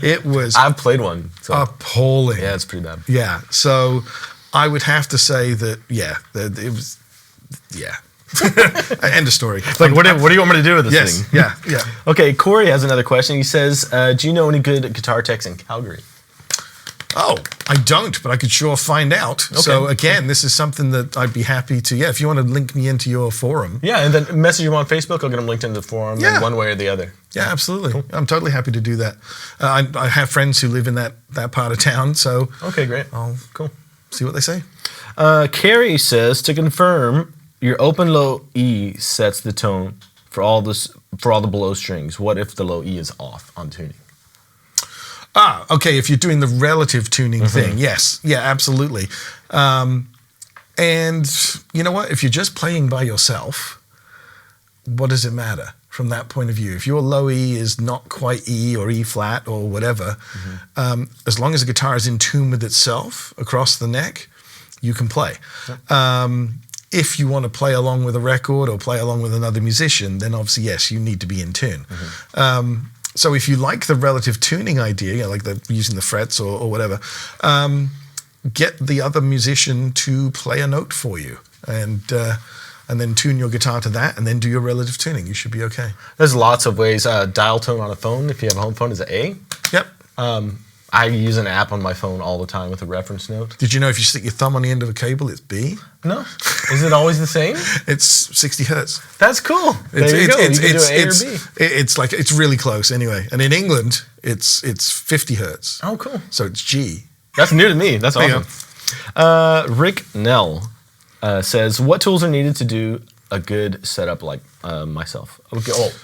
It was I've played one. So. appalling. Yeah, it's pretty bad. Yeah, so I would have to say that, that it was, End of story. Like, what do you want me to do with this Yes, thing? yeah. Okay, Corey has another question. He says, do you know any good guitar techs in Calgary? Oh, I don't, but I could sure find out. Okay. So again, this is something that I'd be happy to, if you want to link me into your forum. Yeah, and then message him on Facebook. I'll get him linked into the forum in one way or the other. Yeah, absolutely. Cool. I'm totally happy to do that. I have friends who live in that part of town, so okay, great. I'll see what they say. Carrie says, to confirm, your open low E sets the tone for all the below strings. What if the low E is off on tuning? Okay, if you're doing the relative tuning thing, yes. Yeah, absolutely. And you know what? If you're just playing by yourself, what does it matter from that point of view? If your low E is not quite E or E flat or whatever, as long as the guitar is in tune with itself across the neck, you can play. Yep. If you want to play along with a record or play along with another musician, then obviously, yes, you need to be in tune. So if you like the relative tuning idea, like using the frets or whatever, get the other musician to play a note for you and then tune your guitar to that and then do your relative tuning. You should be okay. There's lots of ways. Dial tone on a phone, if you have a home phone, is an A. Yep. I use an app on my phone all the time with a reference note. Did you know if you stick your thumb on the end of a cable, it's B? No. Is it always the same? It's 60 hertz. That's cool. There you go. You can do A or B. It's really close anyway. And in England, it's 50 hertz. Oh, cool. So it's G. That's new to me. That's awesome. Rick Nell says, what tools are needed to do a good setup like myself?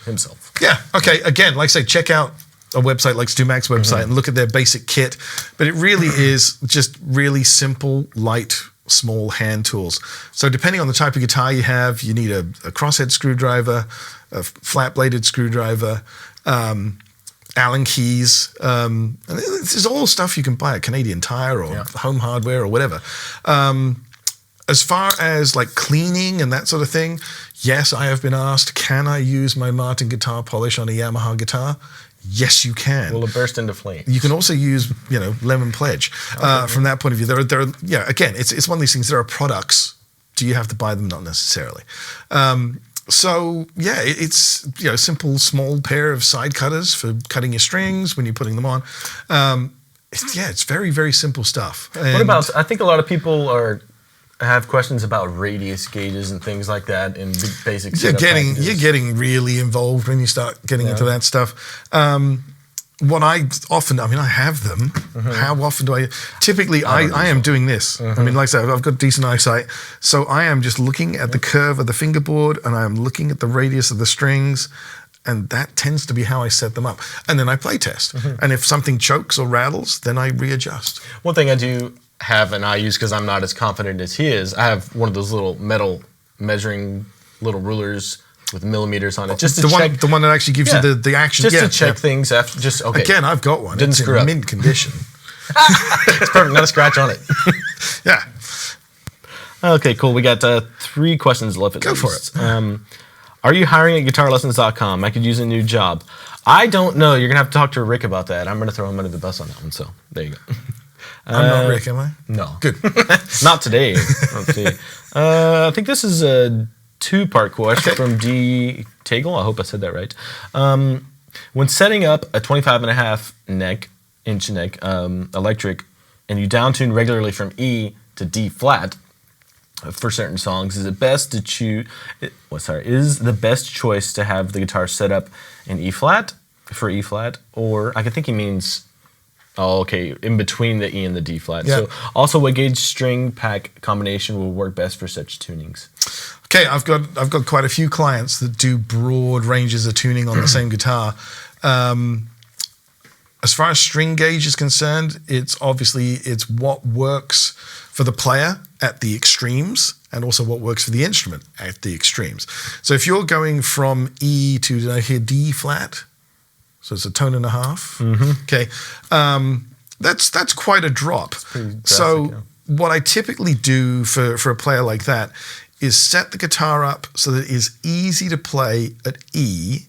Himself. Yeah. Okay. Again, like I say, check out a website like Stu Mac's website and look at their basic kit. But it really is just really simple, light, small hand tools. So depending on the type of guitar you have, you need a crosshead screwdriver, a flat-bladed screwdriver, Allen keys. And this is all stuff you can buy at Canadian Tire or Home Hardware or whatever. As far as like cleaning and that sort of thing, yes, I have been asked, can I use my Martin guitar polish on a Yamaha guitar? Yes, you can. Will it burst into flames? You can also use, Lemon Pledge. From that point of view, there are again, it's one of these things. There are products. Do you have to buy them? Not necessarily. It's a simple small pair of side cutters for cutting your strings when you're putting them on. It's very, very simple stuff. And what about? I think a lot of people have questions about radius gauges and things like that in basic you're getting really involved when you start getting into that stuff. What I often, I have them. How often do I? Typically, I am doing this. Like I said, I've got decent eyesight, so I am just looking at the curve of the fingerboard and I'm looking at the radius of the strings, and that tends to be how I set them up. And then I play test, and if something chokes or rattles, then I readjust. One thing I do have, and I use because I'm not as confident as he is, I have one of those little metal measuring little rulers with millimeters on it, just to check. The one that actually gives you the action. Just to check things after. Again, I've got one. Didn't screw up. Mint condition. It's perfect. Not a scratch on it. Yeah. Okay, cool. We got 3 questions left. Go for it. Are you hiring at guitarlessons.com? I could use a new job. I don't know. You're gonna have to talk to Rick about that. I'm gonna throw him under the bus on that one. So there you go. I'm not Rick, am I? No. Good. Not today. Let's see. I think this is a 2-part question from D. Tagle. I hope I said that right. When setting up a 25.5 inch neck electric, and you downtune regularly from E to D flat for certain songs, is the best choice to have the guitar set up in E flat for E flat, or I think he means Oh, okay. In between the E and the D flat. Yeah. So, also, what gauge string pack combination will work best for such tunings? Okay, I've got quite a few clients that do broad ranges of tuning on the same guitar. As far as string gauge is concerned, it's what works for the player at the extremes and also what works for the instrument at the extremes. So if you're going from E to, did I hear D flat? So it's a tone and a half. Okay, that's quite a drop. So what I typically do for a player like that is set the guitar up so that it is easy to play at E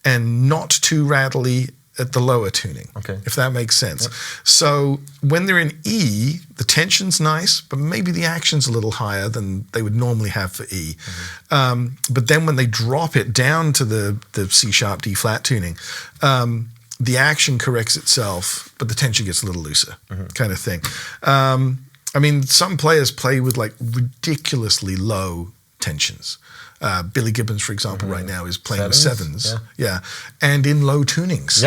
and not too rattly at the lower tuning, if that makes sense. Yep. So when they're in E, the tension's nice, but maybe the action's a little higher than they would normally have for E. But then when they drop it down to the C sharp D flat tuning, the action corrects itself, but the tension gets a little looser, kind of thing. I mean, some players play with like ridiculously low tensions. Billy Gibbons, for example, right now is playing with sevens, and in low tunings.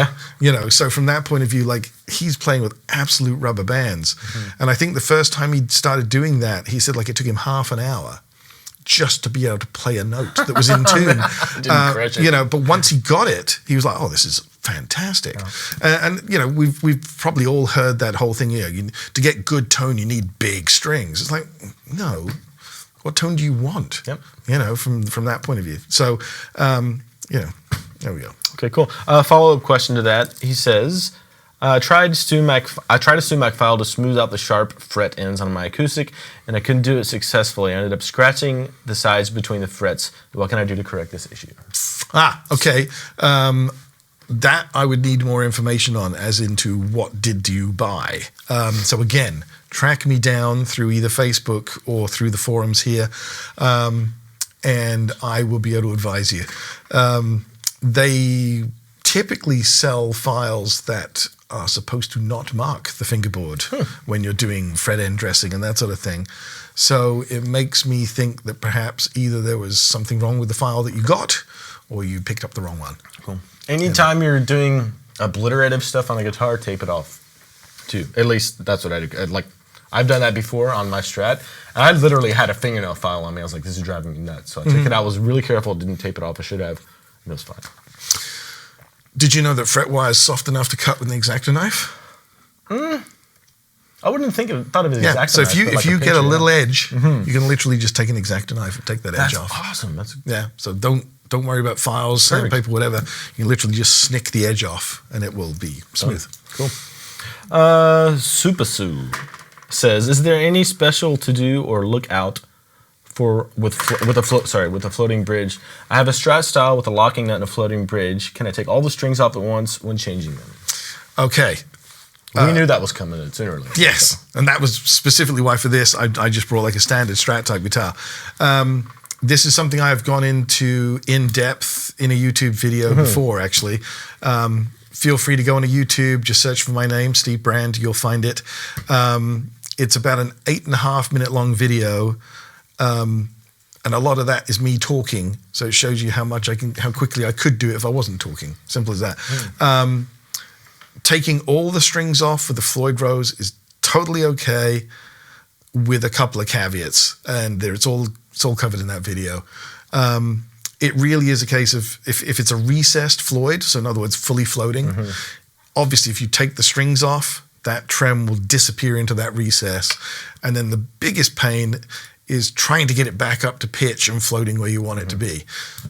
So from that point of view, like he's playing with absolute rubber bands. And I think the first time he started doing that, he said like it took him half an hour just to be able to play a note that was in tune. But once he got it, he was like, "Oh, this is fantastic." And we've probably all heard that whole thing. To get good tone, you need big strings. It's like, no. What tone do you want? From that point of view. So, there we go. Okay, cool. Follow-up question to that. He says, I tried a Sumac file to smooth out the sharp fret ends on my acoustic, and I couldn't do it successfully. I ended up scratching the sides between the frets. What can I do to correct this issue? Okay. That I would need more information on, as into what did you buy? So again, track me down through either Facebook or through the forums here, and I will be able to advise you. They typically sell files that are supposed to not mark the fingerboard when you're doing fret end dressing and that sort of thing. So it makes me think that perhaps either there was something wrong with the file that you got, or you picked up the wrong one. Cool. Anytime you're doing obliterative stuff on the guitar, tape it off too. At least that's what I do. Like, I've done that before on my Strat, and I literally had a fingernail file on me. I was like, this is driving me nuts. So I took it out, was really careful, didn't tape it off. I should have, and it was fine. Did you know that fret wire is soft enough to cut with an X-Acto knife? I wouldn't thought of it as X-Acto knife. So if you get a little edge, you can literally just take an X-Acto knife and take that edge off. That's awesome. So don't worry about files, sandpaper, whatever. You literally just snick the edge off, and it will be smooth. Cool. Supasu says, is there any special to do or look out for with a floating bridge? I have a Strat style with a locking nut and a floating bridge. Can I take all the strings off at once when changing them? Okay. We knew that was coming sooner or later. Yes, and that was specifically why for this I just brought like a standard Strat type guitar. This is something I've gone into in depth in a YouTube video before, actually. Feel free to go on YouTube, just search for my name, Steve Brand, you'll find it. It's about an 8.5 minute long video, and a lot of that is me talking, so it shows you how quickly I could do it if I wasn't talking. Simple as that. Taking all the strings off with the Floyd Rose is totally okay, with a couple of caveats, and it's all covered in that video. It really is a case of if it's a recessed Floyd, so in other words, fully floating, obviously if you take the strings off, that trem will disappear into that recess. And then the biggest pain is trying to get it back up to pitch and floating where you want it to be.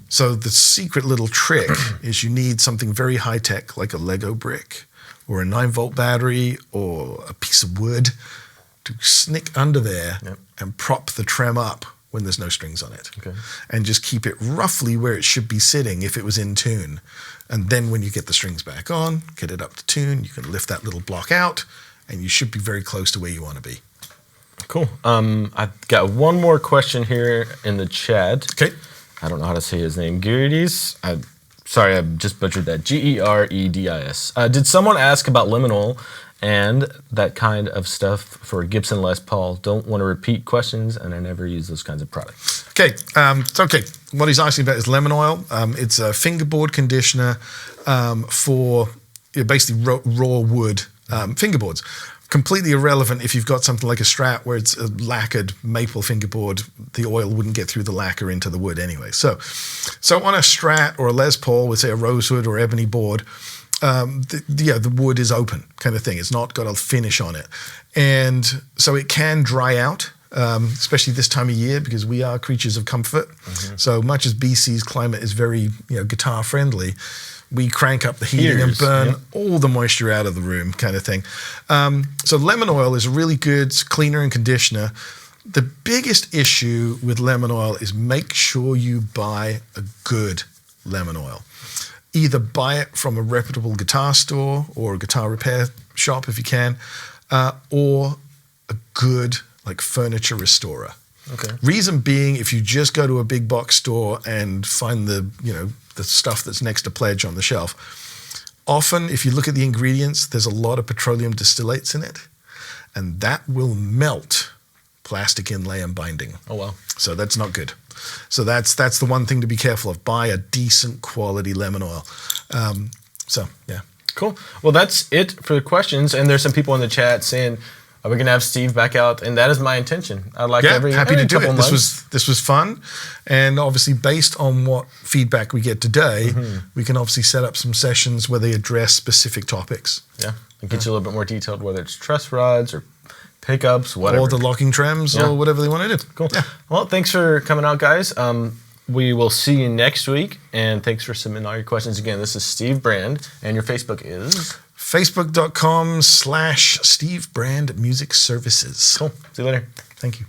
So the secret little trick is you need something very high tech, like a Lego brick or a 9-volt battery or a piece of wood, to snick under there and prop the trem up when there's no strings on it. And just keep it roughly where it should be sitting if it was in tune. And then when you get the strings back on, get it up to tune, you can lift that little block out, and you should be very close to where you want to be. Cool. I've got one more question here in the chat. Okay. I don't know how to say his name. Geredis. Sorry, I just butchered that. Geredis. Did someone ask about lemon oil and that kind of stuff for Gibson Les Paul? Don't want to repeat questions, and I never use those kinds of products. Okay. What he's asking about is lemon oil. It's a fingerboard conditioner for basically raw wood Fingerboards. Completely irrelevant if you've got something like a Strat where it's a lacquered maple fingerboard. The oil wouldn't get through the lacquer into the wood anyway. So on a Strat or a Les Paul with, say, a rosewood or ebony board, the wood is open kind of thing. It's not got a finish on it. And so it can dry out, especially this time of year, because we are creatures of comfort. So much as BC's climate is very guitar friendly, we crank up the heating and burn all the moisture out of the room kind of thing. So lemon oil is a really good cleaner and conditioner. The biggest issue with lemon oil is make sure you buy a good lemon oil. Either buy it from a reputable guitar store or a guitar repair shop if you can, or a good furniture restorer. Okay. Reason being, if you just go to a big box store and find the stuff that's next to Pledge on the shelf, often if you look at the ingredients, there's a lot of petroleum distillates in it, and that will melt plastic inlay and binding. Oh, wow. So that's not good. So that's the one thing to be careful of. Buy a decent quality lemon oil. Yeah. Cool. Well, that's it for the questions. And there's some people in the chat saying, are we going to have Steve back out? And that is my intention. I'd like happy to do it. Months. This was fun. And obviously, based on what feedback we get today, we can obviously set up some sessions where they address specific topics. Yeah. And get you a little bit more detailed, whether it's truss rods or pickups, whatever. Or the locking trims or whatever they want to do. Cool. Yeah. Well, thanks for coming out, guys. We will see you next week. And thanks for submitting all your questions. Again, this is Steve Brand. And your Facebook is? Facebook.com/Steve Brand Music Services. Cool. See you later. Thank you.